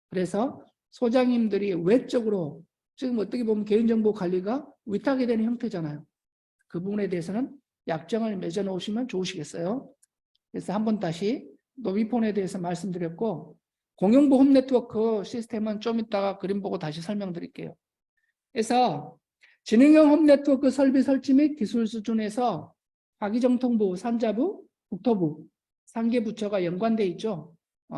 그래서 소장님들이 외적으로 지금 어떻게 보면 개인정보 관리가 위탁이 되는 형태잖아요. 그 부분에 대해서는 약정을 맺어 놓으시면 좋으시겠어요. 그래서 한번 다시 로비폰에 대해서 말씀드렸고 공용부 홈 네트워크 시스템은 좀 이따가 그림 보고 다시 설명드릴게요. 그래서 지능형 홈 네트워크 설비 설치 및 기술 수준에서 과기정통부, 산자부, 국토부 3개 부처가 연관돼 있죠.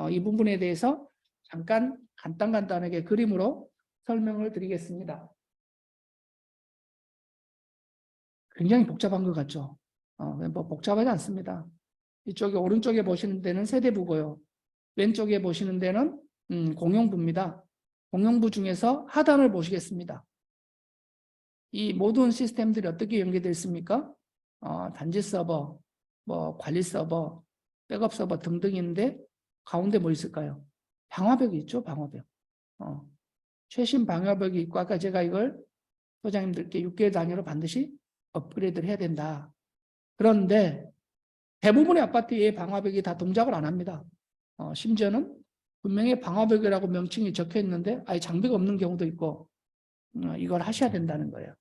이 부분에 대해서 잠깐 간단하게 그림으로 설명을 드리겠습니다. 굉장히 복잡한 것 같죠? 뭐 복잡하지 않습니다. 이쪽에 오른쪽에 보시는 데는 세대부고요. 왼쪽에 보시는 데는 공용부입니다. 공용부 중에서 하단을 보시겠습니다. 이 모든 시스템들이 어떻게 연계되어 있습니까? 단지 서버, 뭐 관리 서버, 백업 서버 등등인데 가운데 뭐 있을까요? 방화벽이 있죠, 방화벽. 최신 방화벽이 있고 아까 제가 이걸 소장님들께 6개월 단위로 반드시 업그레이드를 해야 된다. 그런데 대부분의 아파트에 방화벽이 다 동작을 안 합니다. 심지어는 분명히 방화벽이라고 명칭이 적혀 있는데 아예 장비가 없는 경우도 있고 이걸 하셔야 된다는 거예요.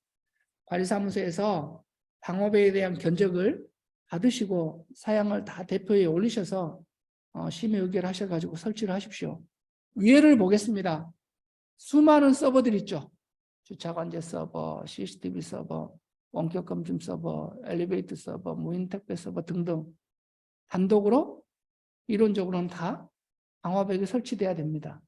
관리사무소에서 방화벽에 대한 견적을 받으시고 사양을 다 대표에 올리셔서 심의 의결을 하셔가지고 설치를 하십시오. 위에를 보겠습니다. 수많은 서버들이 있죠. 주차관제 서버, CCTV 서버, 원격 검증 서버, 엘리베이터 서버, 무인 택배 서버 등등 단독으로 이론적으로는 다 방화벽이 설치돼야 됩니다.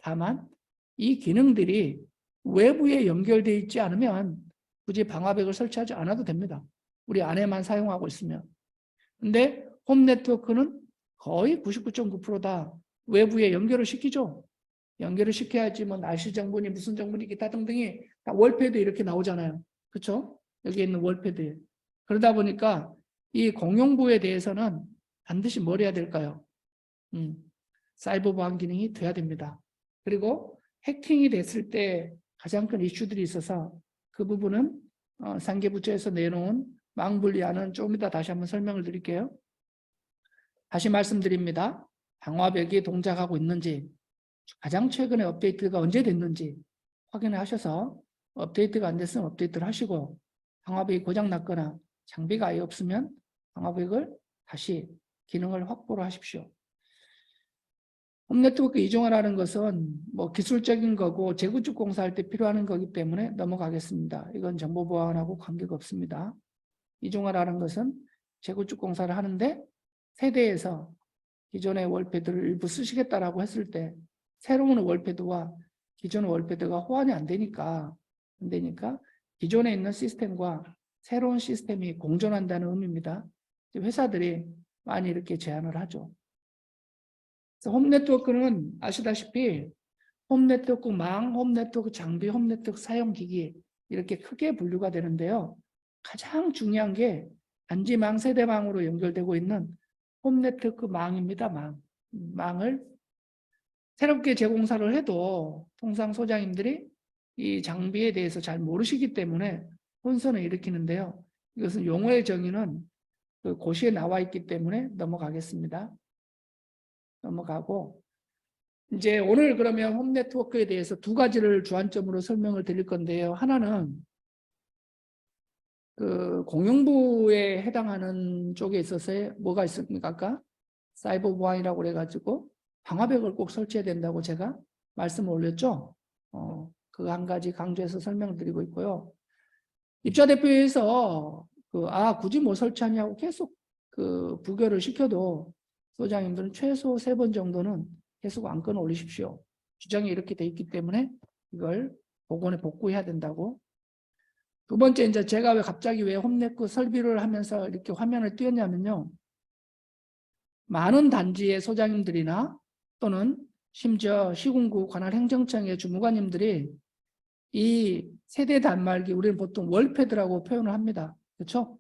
다만 이 기능들이 외부에 연결되어 있지 않으면 굳이 방화벽을 설치하지 않아도 됩니다. 우리 안에만 사용하고 있으면. 근데 홈 네트워크는 거의 99.9% 다 외부에 연결을 시키죠. 연결을 시켜야지 뭐 날씨 정보니 무슨 정보니 기타 등등이 다 월패드 이렇게 나오잖아요. 그렇죠? 여기 있는 월패드. 그러다 보니까 이 공용부에 대해서는 반드시 뭘 해야 될까요? 사이버 보안 기능이 돼야 됩니다. 그리고 해킹이 됐을 때 가장 큰 이슈들이 있어서 그 부분은 상계부처에서 내놓은 망분리안은 조금 이따 다시 한번 설명을 드릴게요. 다시 말씀드립니다. 방화벽이 동작하고 있는지 가장 최근에 업데이트가 언제 됐는지 확인하셔서 업데이트가 안 됐으면 업데이트를 하시고 방화벽이 고장 났거나 장비가 아예 없으면 방화벽을 다시 기능을 확보를 하십시오. 홈네트워크 이중화라는 것은 뭐 기술적인 거고 재구축 공사할 때 필요한 거기 때문에 넘어가겠습니다. 이건 정보 보안하고 관계가 없습니다. 이중화라는 것은 재구축 공사를 하는데 세대에서 기존의 월패드를 일부 쓰시겠다라고 했을 때 새로운 월패드와 기존 월패드가 호환이 안 되니까 기존에 있는 시스템과 새로운 시스템이 공존한다는 의미입니다. 회사들이 많이 이렇게 제안을 하죠. 홈네트워크는 아시다시피 홈네트워크 망, 홈네트워크 장비, 홈네트워크 사용기기 이렇게 크게 분류가 되는데요. 가장 중요한 게 단지망, 세대망으로 연결되고 있는 홈네트워크 망입니다. 망을 새롭게 재공사를 해도 통상 소장님들이 이 장비에 대해서 잘 모르시기 때문에 혼선을 일으키는데요. 이것은 용어의 정의는 그 고시에 나와 있기 때문에 넘어가겠습니다. 넘어가고 이제 오늘 그러면 홈네트워크에 대해서 두 가지를 주안점으로 설명을 드릴 건데요. 하나는 그 공용부에 해당하는 쪽에 있어서 뭐가 있습니까? 아까 사이버 보안이라고 그래가지고 방화벽을 꼭 설치해야 된다고 제가 말씀을 올렸죠. 그 한 가지 강조해서 설명을 드리고 있고요. 입자대표에서 굳이 뭐 설치하냐고 계속 그 부결을 시켜도 소장님들은 최소 3번 정도는 계속 안건을 올리십시오. 규정이 이렇게 돼 있기 때문에 이걸 복원에 복구해야 된다고. 두 번째, 이제 제가 갑자기 홈네트워크 설비를 하면서 이렇게 화면을 띄웠냐면요. 많은 단지의 소장님들이나 또는 심지어 시군구 관할 행정청의 주무관님들이 이 세대 단말기, 우리는 보통 월패드라고 표현을 합니다. 그렇죠?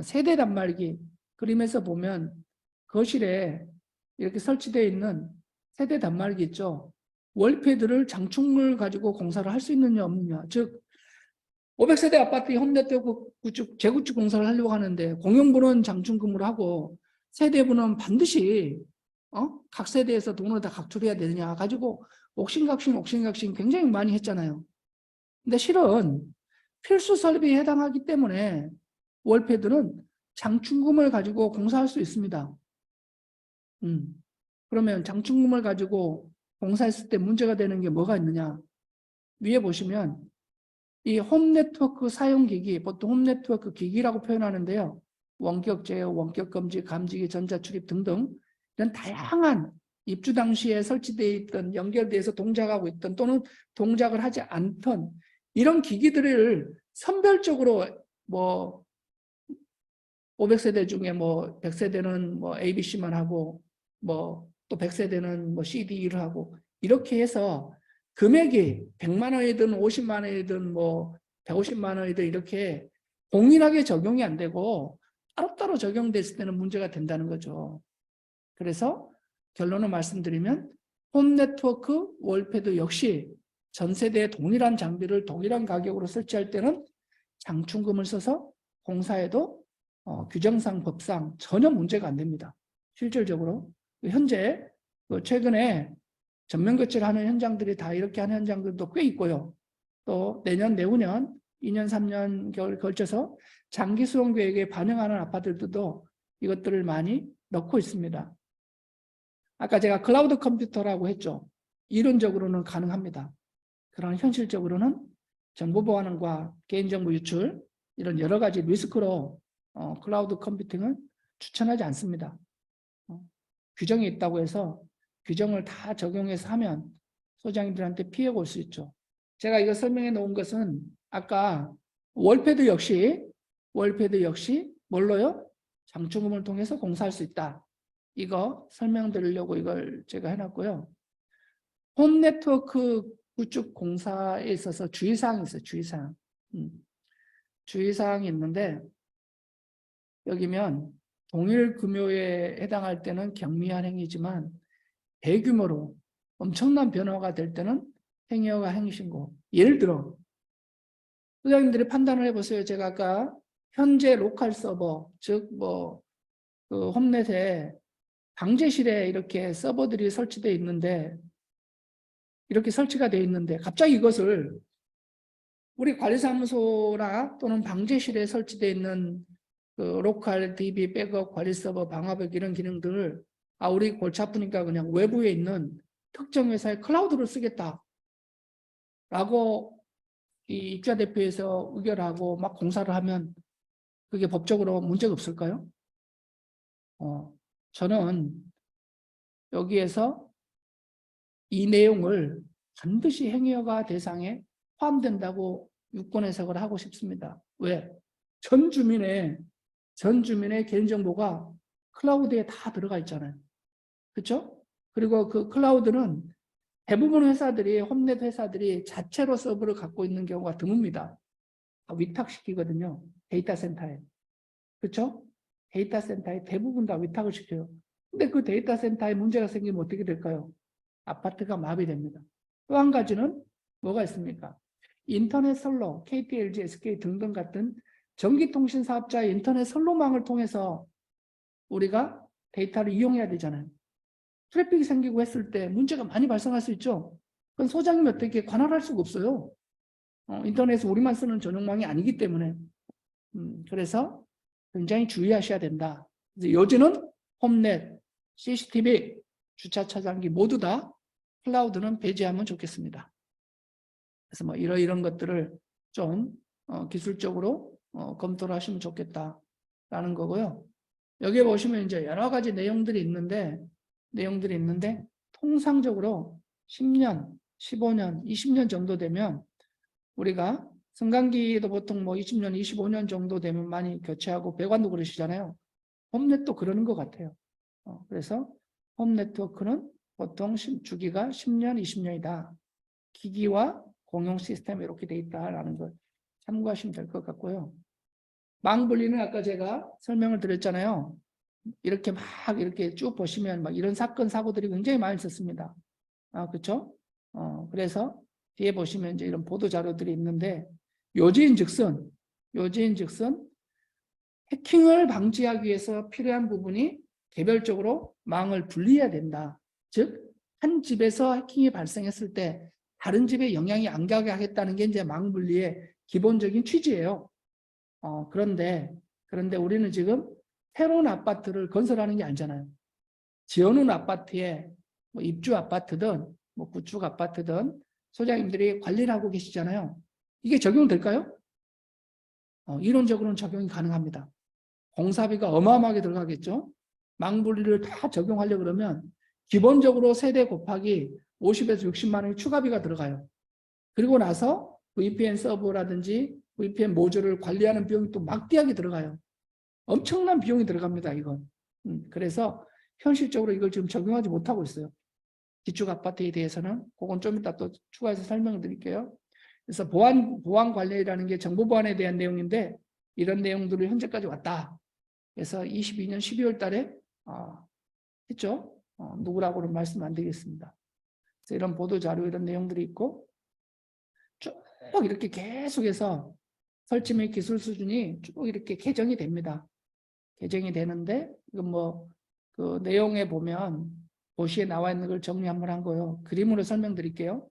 세대 단말기, 그림에서 보면 거실에 이렇게 설치되어 있는 세대 단말기 있죠. 월패드를 장충을 가지고 공사를 할 수 있느냐 없느냐. 즉 500세대 아파트 홈네트워크 재구축 공사를 하려고 하는데 공용부는 장충금을 하고 세대부는 반드시 각 세대에서 돈을 다 각출해야 되느냐 가지고 옥신각신 굉장히 많이 했잖아요. 근데 실은 필수 설비에 해당하기 때문에 월패드는 장충금을 가지고 공사할 수 있습니다. 그러면 장충금을 가지고 공사했을 때 문제가 되는 게 뭐가 있느냐. 위에 보시면 이 홈네트워크 사용기기, 보통 홈네트워크 기기라고 표현하는데요. 원격 제어, 원격 금지, 감지기, 전자출입 등등 이런 다양한 입주 당시에 설치되어 있던, 연결돼서 동작하고 있던 또는 동작을 하지 않던 이런 기기들을 선별적으로 뭐 500세대 중에 뭐 100세대는 뭐 ABC만 하고 뭐 또 100세대는 뭐 CD를 하고 이렇게 해서 금액이 100만 원이든 50만 원이든 뭐 150만 원이든 이렇게 동일하게 적용이 안 되고 따로따로 적용됐을 때는 문제가 된다는 거죠. 그래서 결론을 말씀드리면 홈네트워크 월패드 역시 전 세대에 동일한 장비를 동일한 가격으로 설치할 때는 장충금을 써서 공사해도 규정상 법상 전혀 문제가 안 됩니다. 실질적으로 현재 최근에 전면 교체를 하는 현장들이 다 이렇게 하는 현장들도 꽤 있고요. 또 내년, 내후년 2년, 3년 걸쳐서 장기 수용 계획에 반영하는 아파트들도 이것들을 많이 넣고 있습니다. 아까 제가 클라우드 컴퓨터라고 했죠. 이론적으로는 가능합니다. 그러나 현실적으로는 정보 보안과 개인정보 유출 이런 여러 가지 리스크로 클라우드 컴퓨팅은 추천하지 않습니다. 규정이 있다고 해서 규정을 다 적용해서 하면 소장님들한테 피해가 올 수 있죠. 제가 이거 설명해 놓은 것은 아까 월패드 역시 뭘로요? 장충금을 통해서 공사할 수 있다. 이거 설명드리려고 이걸 제가 해놨고요. 홈네트워크 구축 공사에 있어서 주의사항이 있어요. 주의사항. 주의사항이 있는데 여기면 동일 금요에 해당할 때는 경미한 행위지만 대규모로 엄청난 변화가 될 때는 행위허가 행위신고. 예를 들어 소장님들이 판단을 해보세요. 제가 아까 현재 로컬 서버 즉 그 홈넷에 방제실에 이렇게 서버들이 설치되어 있는데 이렇게 설치가 되어 있는데 갑자기 이것을 우리 관리사무소나 또는 방제실에 설치되어 있는 그 로컬 DB 백업 관리 서버 방화벽 이런 기능들을 우리 골치 아프니까 그냥 외부에 있는 특정 회사의 클라우드를 쓰겠다라고 이 입자 대표에서 의결하고 막 공사를 하면 그게 법적으로 문제가 없을까요? 저는 여기에서 이 내용을 반드시 행위허가 대상에 포함된다고 유권 해석을 하고 싶습니다. 왜? 전 주민의 개인정보가 클라우드에 다 들어가 있잖아요. 그렇죠? 그리고 그 클라우드는 대부분 회사들이, 홈넷 회사들이 자체로 서버를 갖고 있는 경우가 드뭅니다. 위탁시키거든요. 데이터 센터에. 그렇죠? 데이터 센터에 대부분 다 위탁을 시켜요. 근데 그 데이터 센터에 문제가 생기면 어떻게 될까요? 아파트가 마비됩니다. 또 한 가지는 뭐가 있습니까? 인터넷 선로, KT, LG, SK 등등 같은 전기통신 사업자의 인터넷 선로망을 통해서 우리가 데이터를 이용해야 되잖아요. 트래픽이 생기고 했을 때 문제가 많이 발생할 수 있죠. 그건 소장님이 어떻게 관할할 수가 없어요. 인터넷에서 우리만 쓰는 전용망이 아니기 때문에. 그래서 굉장히 주의하셔야 된다. 요즘은 홈넷, CCTV, 주차 차단기 모두 다 클라우드는 배제하면 좋겠습니다. 그래서 뭐 이런 것들을 좀 기술적으로 검토를 하시면 좋겠다라는 거고요. 여기에 보시면 이제 여러 가지 내용들이 있는데 통상적으로 10년, 15년, 20년 정도 되면 우리가 승강기도 보통 뭐 20년, 25년 정도 되면 많이 교체하고 배관도 그러시잖아요. 홈넷도 그러는 것 같아요. 그래서 홈 네트워크는 보통 주기가 10년, 20년이다. 기기와 공용 시스템 이렇게 돼 있다라는 걸 참고하시면 될 것 같고요. 망 분리는 아까 제가 설명을 드렸잖아요. 이렇게 이렇게 쭉 보시면 막 이런 사건, 사고들이 굉장히 많이 있었습니다. 그렇죠? 그래서 뒤에 보시면 이제 이런 보도 자료들이 있는데 요지인즉슨 해킹을 방지하기 위해서 필요한 부분이 개별적으로 망을 분리해야 된다. 즉, 한 집에서 해킹이 발생했을 때 다른 집에 영향이 안 가게 하겠다는 게 이제 망 분리의 기본적인 취지예요. 그런데 우리는 지금 새로운 아파트를 건설하는 게 아니잖아요. 지어놓은 아파트에 뭐 입주 아파트든 뭐 구축 아파트든 소장님들이 관리를 하고 계시잖아요. 이게 적용될까요? 이론적으로는 적용이 가능합니다. 공사비가 어마어마하게 들어가겠죠. 망분리를 다 적용하려고 그러면 기본적으로 세대 곱하기 50에서 60만 원의 추가비가 들어가요. 그리고 나서 VPN 서버라든지 VPN 모듈을 관리하는 비용이 또 막대하게 들어가요. 엄청난 비용이 들어갑니다, 이건. 그래서 현실적으로 이걸 지금 적용하지 못하고 있어요. 기축 아파트에 대해서는 그건 좀 이따 또 추가해서 설명을 드릴게요. 그래서 보안 관리라는 게 정보 보안에 대한 내용인데 이런 내용들이 현재까지 왔다. 그래서 22년 12월 달에 했죠. 누구라고는 말씀 안 드리겠습니다. 그래서 이런 보도 자료 이런 내용들이 있고 쭉 이렇게 계속해서 설치 및 기술 수준이 쭉 이렇게 개정이 됩니다. 개정이 되는데 이건 뭐 그 내용에 보면 도시에 나와 있는 걸 정리 한번 한 거요. 그림으로 설명드릴게요.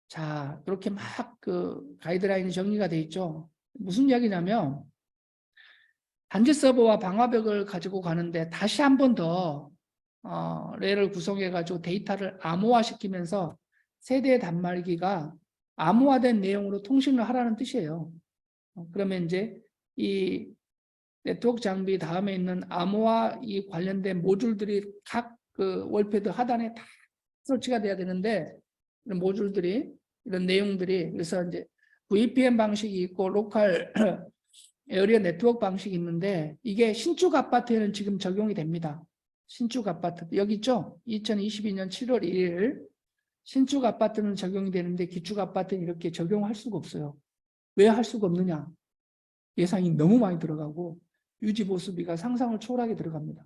자, 이렇게 막 그 가이드라인이 정리가 돼 있죠. 무슨 이야기냐면 단지 서버와 방화벽을 가지고 가는데 다시 한 번 더 래를 구성해 가지고 데이터를 암호화시키면서 세대 단말기가 암호화된 내용으로 통신을 하라는 뜻이에요. 그러면 이제 이 네트워크 장비 다음에 있는 암호화 이 관련된 모듈들이 각 그 월패드 하단에 다 설치가 돼야 되는데 이런 모듈들이 이런 내용들이 그래서 이제 VPN 방식이 있고 로컬 에어리어 네트워크 방식이 있는데 이게 신축 아파트에는 지금 적용이 됩니다. 신축 아파트 여기 있죠? 2022년 7월 1일 신축 아파트는 적용이 되는데 기축 아파트는 이렇게 적용할 수가 없어요. 왜 할 수가 없느냐? 예산이 너무 많이 들어가고 유지 보수비가 상상을 초월하게 들어갑니다.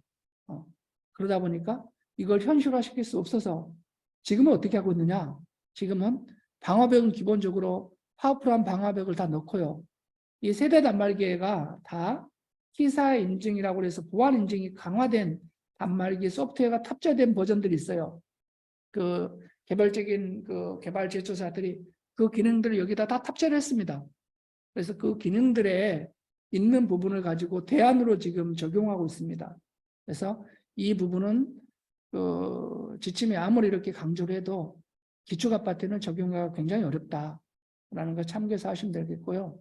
그러다 보니까 이걸 현실화시킬 수 없어서 지금은 어떻게 하고 있느냐? 지금은 방화벽은 기본적으로 파워풀한 방화벽을 다 넣고요. 이 세대 단말기가 다 T사 인증이라고 해서 보안 인증이 강화된 단말기 소프트웨어가 탑재된 버전들이 있어요. 그 개발적인 그 개발 제조사들이 그 기능들을 여기다 다 탑재를 했습니다. 그래서 그 기능들에 있는 부분을 가지고 대안으로 지금 적용하고 있습니다. 그래서 이 부분은 그 지침에 아무리 이렇게 강조를 해도 기축 아파트는 적용하기가 굉장히 어렵다라는 걸 참고해서 하시면 되겠고요.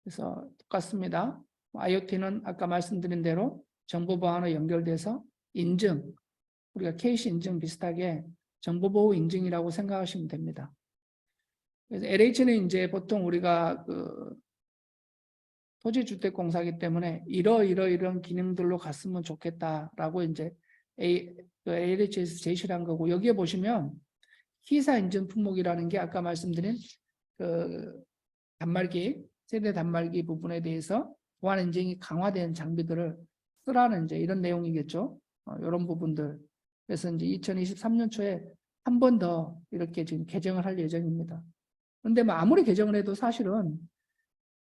그래서 똑같습니다. IoT는 아까 말씀드린 대로 정보보안과 연결돼서 인증, 우리가 KC 인증 비슷하게 정보보호 인증이라고 생각하시면 됩니다. 그래서 LH는 이제 보통 우리가 그 토지주택공사이기 때문에 이런 기능들로 갔으면 좋겠다라고 이제 LH에서 제시를 한 거고, 여기에 보시면 기사 인증 품목이라는 게 아까 말씀드린 그 단말기, 세대 단말기 부분에 대해서 보안 인증이 강화된 장비들을 쓰라는 이제 이런 내용이겠죠. 이런 부분들. 그래서 이제 2023년 초에 한 번 더 이렇게 지금 개정을 할 예정입니다. 그런데 뭐 아무리 개정을 해도 사실은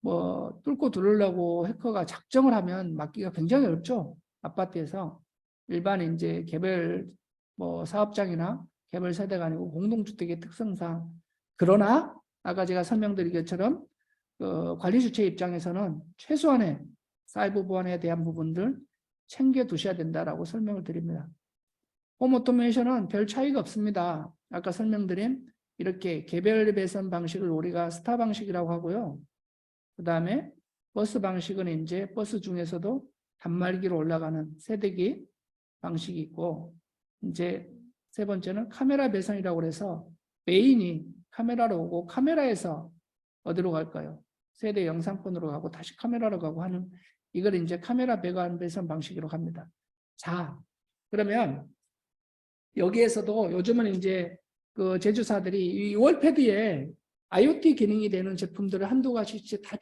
뭐 뚫고 들으려고 해커가 작정을 하면 막기가 굉장히 어렵죠. 아파트에서 일반 이제 개별 뭐 사업장이나 개별 세대가 아니고 공동주택의 특성상, 그러나 아까 제가 설명드린 것처럼 그 관리 주체 입장에서는 최소한의 사이버 보안에 대한 부분들 챙겨 두셔야 된다라고 설명을 드립니다. 홈 오토메이션은 별 차이가 없습니다. 아까 설명드린 이렇게 개별 배선 방식을 우리가 스타 방식이라고 하고요. 그 다음에 버스 방식은 이제 버스 중에서도 단말기로 올라가는 세대기 방식이 있고, 이제 세 번째는 카메라 배선이라고 해서 메인이 카메라로 오고 카메라에서 어디로 갈까요? 세대 영상폰으로 가고 다시 카메라로 가고 하는, 이걸 이제 카메라 배관 배선 방식으로 갑니다. 자, 그러면 여기에서도 요즘은 이제 그 제조사들이 이 월패드에 IoT 기능이 되는 제품들을 한두 가지씩 다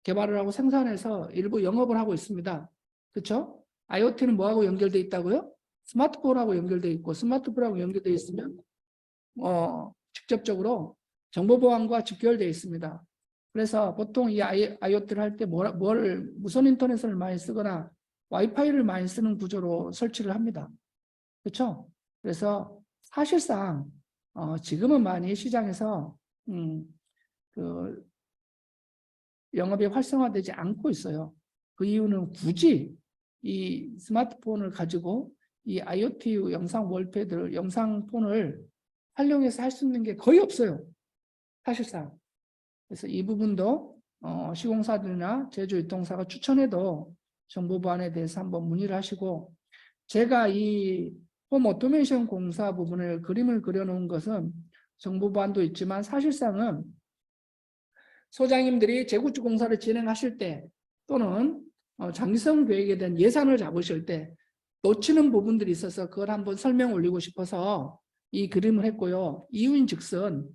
개발을 하고 생산해서 일부 영업을 하고 있습니다. 그렇죠? IoT는 뭐하고 연결되어 있다고요? 스마트폰하고 연결되어 있고, 스마트폰하고 연결되어 있으면 직접적으로 정보보안과 직결되어 있습니다. 그래서 보통 이 IoT를 할 때 무선 인터넷을 많이 쓰거나 와이파이를 많이 쓰는 구조로 설치를 합니다. 그렇죠? 그래서 사실상 지금은 많이 시장에서 그 영업이 활성화되지 않고 있어요. 그 이유는 굳이 이 스마트폰을 가지고 이 IoT 영상 월패드, 영상폰을 활용해서 할 수 있는 게 거의 없어요. 사실상. 그래서 이 부분도 시공사들이나 제조유통사가 추천해도 정보보안에 대해서 한번 문의를 하시고, 제가 이 홈 오토메이션 공사 부분을 그림을 그려놓은 것은 정보보안도 있지만 사실상은 소장님들이 재구축 공사를 진행하실 때 또는 장기성 계획에 대한 예산을 잡으실 때 놓치는 부분들이 있어서 그걸 한번 설명 올리고 싶어서 이 그림을 했고요. 이유인즉슨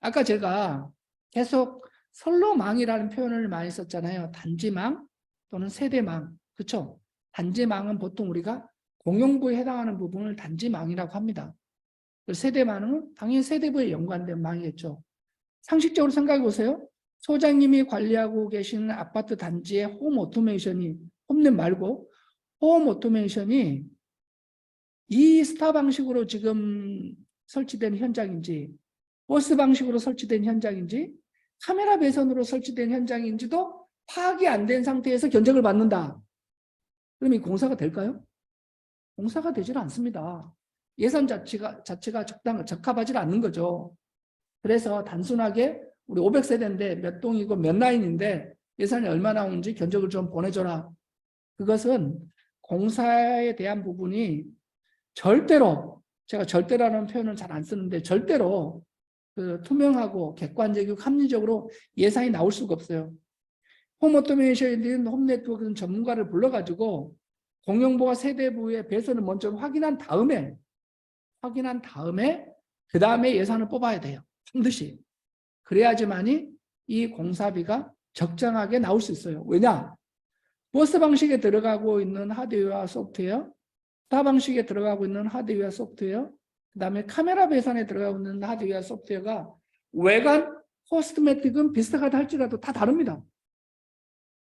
아까 제가 계속 선로망이라는 표현을 많이 썼잖아요. 단지망 또는 세대망. 그렇죠? 단지망은 보통 우리가 공용부에 해당하는 부분을 단지망이라고 합니다. 세대망은 당연히 세대부에 연관된 망이겠죠. 상식적으로 생각해 보세요. 소장님이 관리하고 계시는 아파트 단지의 홈 오토메이션이, 홈넷 말고 홈 오토메이션이 이 스타 방식으로 지금 설치된 현장인지, 버스 방식으로 설치된 현장인지, 카메라 배선으로 설치된 현장인지도 파악이 안 된 상태에서 견적을 받는다. 그럼 이 공사가 될까요? 공사가 되질 않습니다. 예산 자체가 적합하지 않는 거죠. 그래서 단순하게 우리 500세대인데 몇 동이고 몇 라인인데 예산이 얼마 나오는지 견적을 좀 보내줘라. 그것은 공사에 대한 부분이 절대로, 제가 절대라는 표현을 잘 안 쓰는데 절대로 그 투명하고 객관적이고 합리적으로 예산이 나올 수가 없어요. 홈 오토메이션인 홈 네트워크 전문가를 불러가지고 공용부와 세대부의 배선을 먼저 확인한 다음에 그 다음에 예산을 뽑아야 돼요. 반드시. 그래야지만이 이 공사비가 적정하게 나올 수 있어요. 왜냐? 버스 방식에 들어가고 있는 하드웨어와 소프트웨어, 스타 방식에 들어가고 있는 하드웨어와 소프트웨어, 그 다음에 카메라 배선에 들어가고 있는 하드웨어와 소프트웨어가 외관, 코스메틱은 비슷하다 할지라도 다 다릅니다.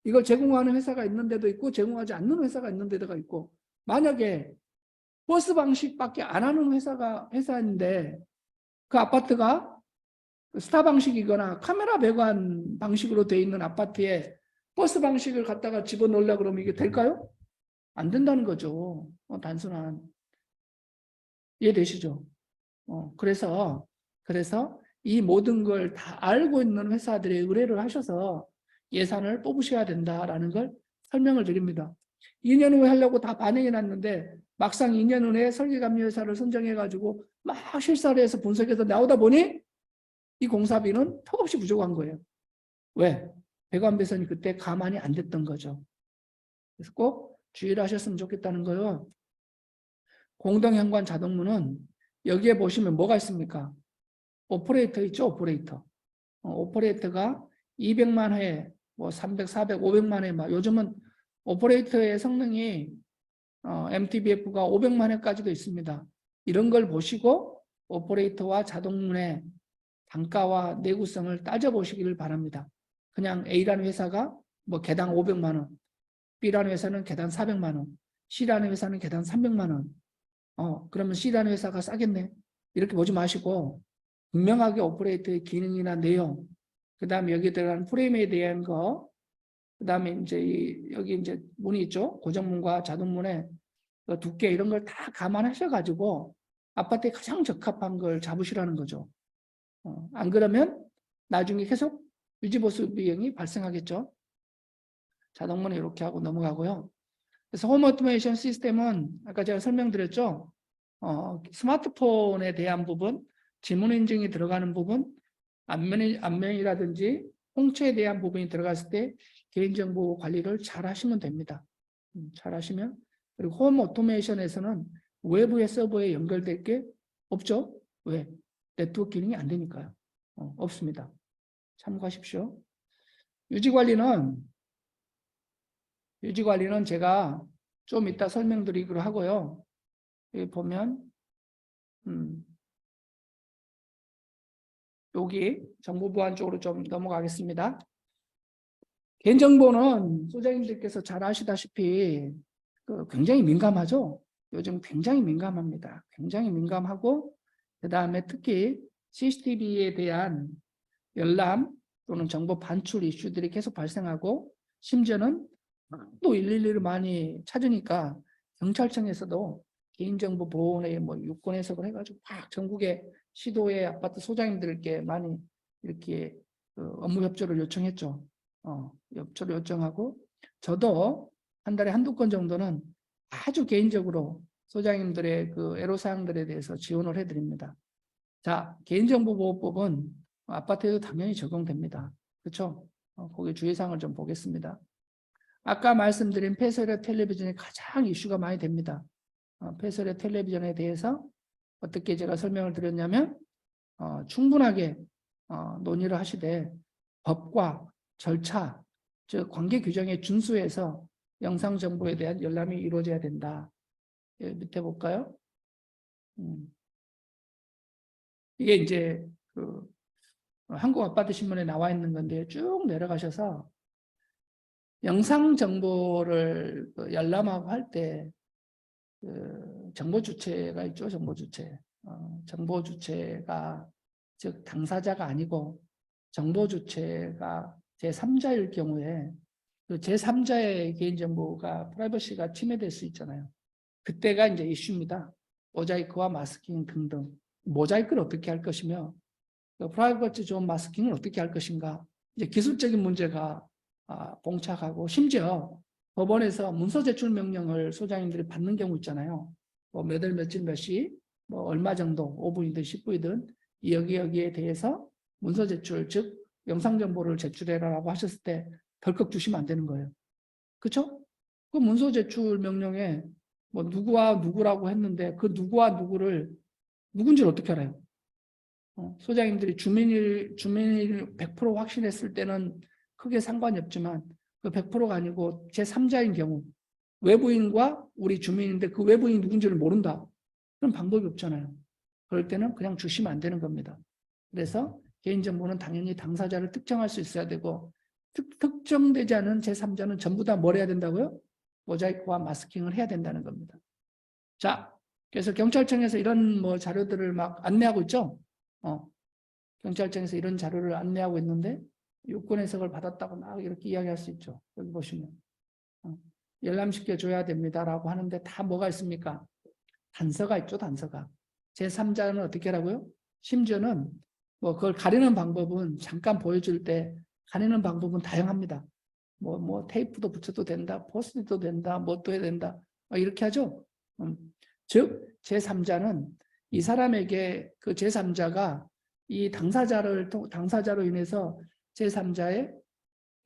이걸 제공하는 회사가 있는 데도 있고 제공하지 않는 회사가 있는 데가 있고, 만약에 버스 방식밖에 안 하는 회사인데 그 아파트가 스타 방식이거나 카메라 배관 방식으로 돼 있는 아파트에 버스 방식을 갖다가 집어넣으려고 그러면 이게 될까요? 안 된다는 거죠. 단순한. 이해되시죠? 그래서 이 모든 걸 다 알고 있는 회사들이 의뢰를 하셔서 예산을 뽑으셔야 된다라는 걸 설명을 드립니다. 2년 후에 하려고 다 반영해 놨는데 막상 2년 후에 설계감리회사를 선정해가지고 막 실사를 해서 분석해서 나오다 보니 이 공사비는 턱없이 부족한 거예요. 왜? 배관 배선이 그때 가만히 안 됐던 거죠. 그래서 꼭 주의를 하셨으면 좋겠다는 거예요. 공동현관 자동문은 여기에 보시면 뭐가 있습니까? 오퍼레이터 있죠? 오퍼레이터. 오퍼레이터가 200만 회, 뭐 300, 400, 500만 회, 막 요즘은 오퍼레이터의 성능이 MTBF가 500만 회까지도 있습니다. 이런 걸 보시고 오퍼레이터와 자동문의 단가와 내구성을 따져보시기를 바랍니다. 그냥 A라는 회사가 뭐 개당 500만 원, B라는 회사는 개당 400만 원, C라는 회사는 개당 300만 원. 그러면 C라는 회사가 싸겠네. 이렇게 보지 마시고 분명하게 오퍼레이터의 기능이나 내용, 그 다음에 여기 들어가는 프레임에 대한 거, 그 다음에 이제 여기 이제 문이 있죠. 고정문과 자동문의 두께 이런 걸 다 감안하셔가지고 아파트에 가장 적합한 걸 잡으시라는 거죠. 안 그러면 나중에 계속 유지보수 비용이 발생하겠죠. 자동문은 이렇게 하고 넘어가고요. 그래서 홈 오토메이션 시스템은 아까 제가 설명드렸죠. 스마트폰에 대한 부분, 지문 인증이 들어가는 부분, 안면이라든지 홍채에 대한 부분이 들어갔을 때 개인정보 관리를 잘 하시면 됩니다. 잘 하시면. 그리고 홈 오토메이션에서는 외부의 서버에 연결될 게 없죠. 왜? 네트워크 기능이 안 되니까요. 없습니다. 참고하십시오. 유지관리는 제가 좀 이따 설명드리기로 하고요. 여기 보면 여기 정보보안 쪽으로 좀 넘어가겠습니다. 개인정보는 소장님들께서 잘 아시다시피 굉장히 민감하죠. 요즘 굉장히 민감합니다. 굉장히 민감하고 그 다음에 특히 CCTV에 대한 열람 또는 정보 반출 이슈들이 계속 발생하고 심지어는 또 112를 많이 찾으니까 경찰청에서도 개인정보 보호의 뭐 유권 해석을 해가지고 막 전국의 시도의 아파트 소장님들께 많이 이렇게 업무 협조를 요청했죠. 협조를 요청하고 저도 한 달에 한두 건 정도는 아주 개인적으로 소장님들의 그 애로사항들에 대해서 지원을 해드립니다. 자, 개인정보보호법은 아파트에도 당연히 적용됩니다. 그렇죠? 거기 주의사항을 좀 보겠습니다. 아까 말씀드린 폐쇄력 텔레비전이 가장 이슈가 많이 됩니다. 폐쇄력 텔레비전에 대해서 어떻게 제가 설명을 드렸냐면 충분하게 논의를 하시되 법과 절차, 즉 관계 규정에 준수해서 영상 정보에 대한 열람이 이루어져야 된다. 밑에 볼까요? 이게 이제 한국 아파트 신문에 나와 있는 건데 쭉 내려가셔서 영상 정보를 열람하고 할 때 정보 주체가 있죠. 정보 주체. 정보 주체가 즉 당사자가 아니고 정보 주체가 제3자일 경우에 그 제3자의 개인정보가 프라이버시가 침해될 수 있잖아요. 그때가 이제 이슈입니다. 모자이크와 마스킹 등등. 모자이크를 어떻게 할 것이며 프라이버시 존 마스킹을 어떻게 할 것인가. 이제 기술적인 문제가 봉착하고 심지어 법원에서 문서 제출 명령을 소장님들이 받는 경우 있잖아요. 뭐 몇 월 며칠 몇 시, 뭐 얼마 정도, 5분이든 10분이든 여기에 대해서 문서 제출, 즉 영상 정보를 제출해라라고 하셨을 때 덜컥 주시면 안 되는 거예요. 그렇죠? 그 문서 제출 명령에 뭐 누구와 누구라고 했는데 그 누구와 누구를 누군지를 어떻게 알아요? 소장님들이 주민일 100% 확신했을 때는 크게 상관이 없지만 그 100%가 아니고 제3자인 경우 외부인과 우리 주민인데 그 외부인이 누군지를 모른다. 그런 방법이 없잖아요. 그럴 때는 그냥 주시면 안 되는 겁니다. 그래서 개인정보는 당연히 당사자를 특정할 수 있어야 되고 특정되지 않은 제3자는 전부 다 뭘 해야 된다고요? 모자이크와 마스킹을 해야 된다는 겁니다. 자, 그래서 경찰청에서 이런 뭐 자료들을 막 안내하고 있죠. 경찰청에서 이런 자료를 안내하고 있는데 요건 해석을 받았다고 막 이렇게 이야기할 수 있죠. 여기 보시면 열람시켜 줘야 됩니다라고 하는데 다 뭐가 있습니까? 단서가 있죠. 단서가. 제3자는 어떻게 하라고요? 심지어는 뭐 그걸 가리는 방법은 잠깐 보여줄 때 가리는 방법은 다양합니다. 뭐 테이프도 붙여도 된다, 포스트도 된다, 뭐 또 해야 된다, 이렇게 하죠. 즉 제3자는 이 사람에게 그 제3자가 이 당사자로 인해서 제3자의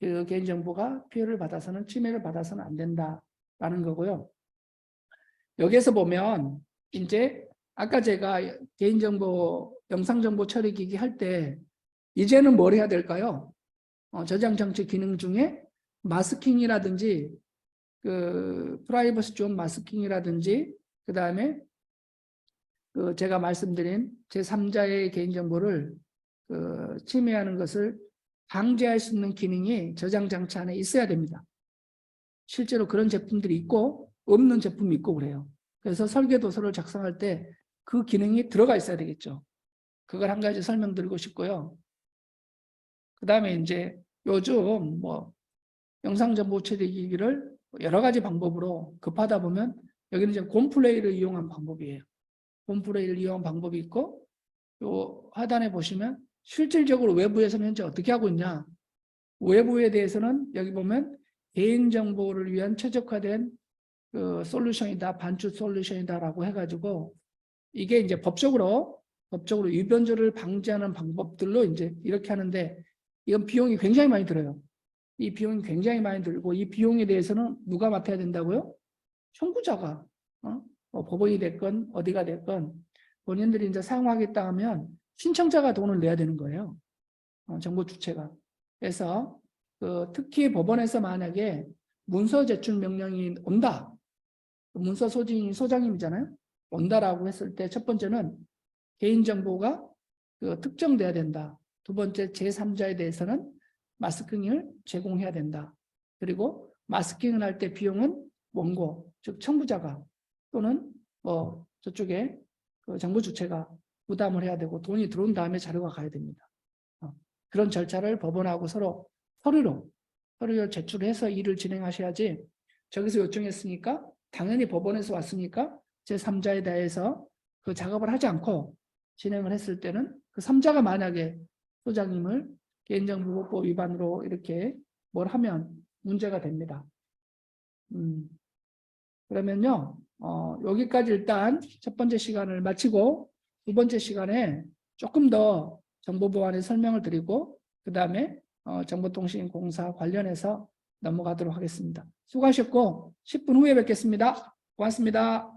그 개인정보가 피해를 받아서는 침해를 받아서는 안 된다라는 거고요. 여기에서 보면 이제 아까 제가 개인정보 영상정보 처리기기 할 때 이제는 뭘 해야 될까요? 저장 장치 기능 중에 마스킹이라든지 그 프라이버시 존 마스킹이라든지 그 다음에 그 제가 말씀드린 제3자의 개인정보를 그 침해하는 것을 방지할 수 있는 기능이 저장 장치 안에 있어야 됩니다. 실제로 그런 제품들이 있고 없는 제품이 있고 그래요. 그래서 설계도서를 작성할 때 그 기능이 들어가 있어야 되겠죠. 그걸 한 가지 설명드리고 싶고요. 그 다음에 이제 요즘 뭐 영상정보 처리기기를 여러 가지 방법으로 급하다 보면 여기는 이제 곰플레이를 이용한 방법이에요. 곰플레이를 이용한 방법이 있고 요 하단에 보시면 실질적으로 외부에서는 현재 어떻게 하고 있냐. 외부에 대해서는 여기 보면 개인정보를 위한 최적화된 그 솔루션이다, 반출 솔루션이다라고 해가지고 이게 이제 법적으로 위변조를 방지하는 방법들로 이제 이렇게 하는데 이건 비용이 굉장히 많이 들어요. 이 비용이 굉장히 많이 들고 이 비용에 대해서는 누가 맡아야 된다고요? 청구자가 뭐 법원이 됐건 어디가 됐건 본인들이 이제 사용하겠다 하면 신청자가 돈을 내야 되는 거예요. 정보 주체가. 그래서 그 특히 법원에서 만약에 문서 제출 명령이 온다. 문서 소진이 소장님이잖아요. 온다라고 했을 때 첫 번째는 개인정보가 그 특정돼야 된다. 두 번째 제3자에 대해서는 마스킹을 제공해야 된다. 그리고 마스킹을 할 때 비용은 원고, 즉 청구자가 또는 뭐 저쪽에 그 정보 주체가 부담을 해야 되고 돈이 들어온 다음에 자료가 가야 됩니다. 그런 절차를 법원하고 서로 서류를 제출해서 일을 진행하셔야지 저기서 요청했으니까 당연히 법원에서 왔으니까 제3자에 대해서 그 작업을 하지 않고 진행을 했을 때는 그 3자가 만약에 소장님을 개인정보보호법 위반으로 이렇게 뭘 하면 문제가 됩니다. 그러면요, 여기까지 일단 첫 번째 시간을 마치고 두 번째 시간에 조금 더 정보 보안에 설명을 드리고 그 다음에 정보통신공사 관련해서 넘어가도록 하겠습니다. 수고하셨고 10분 후에 뵙겠습니다. 고맙습니다.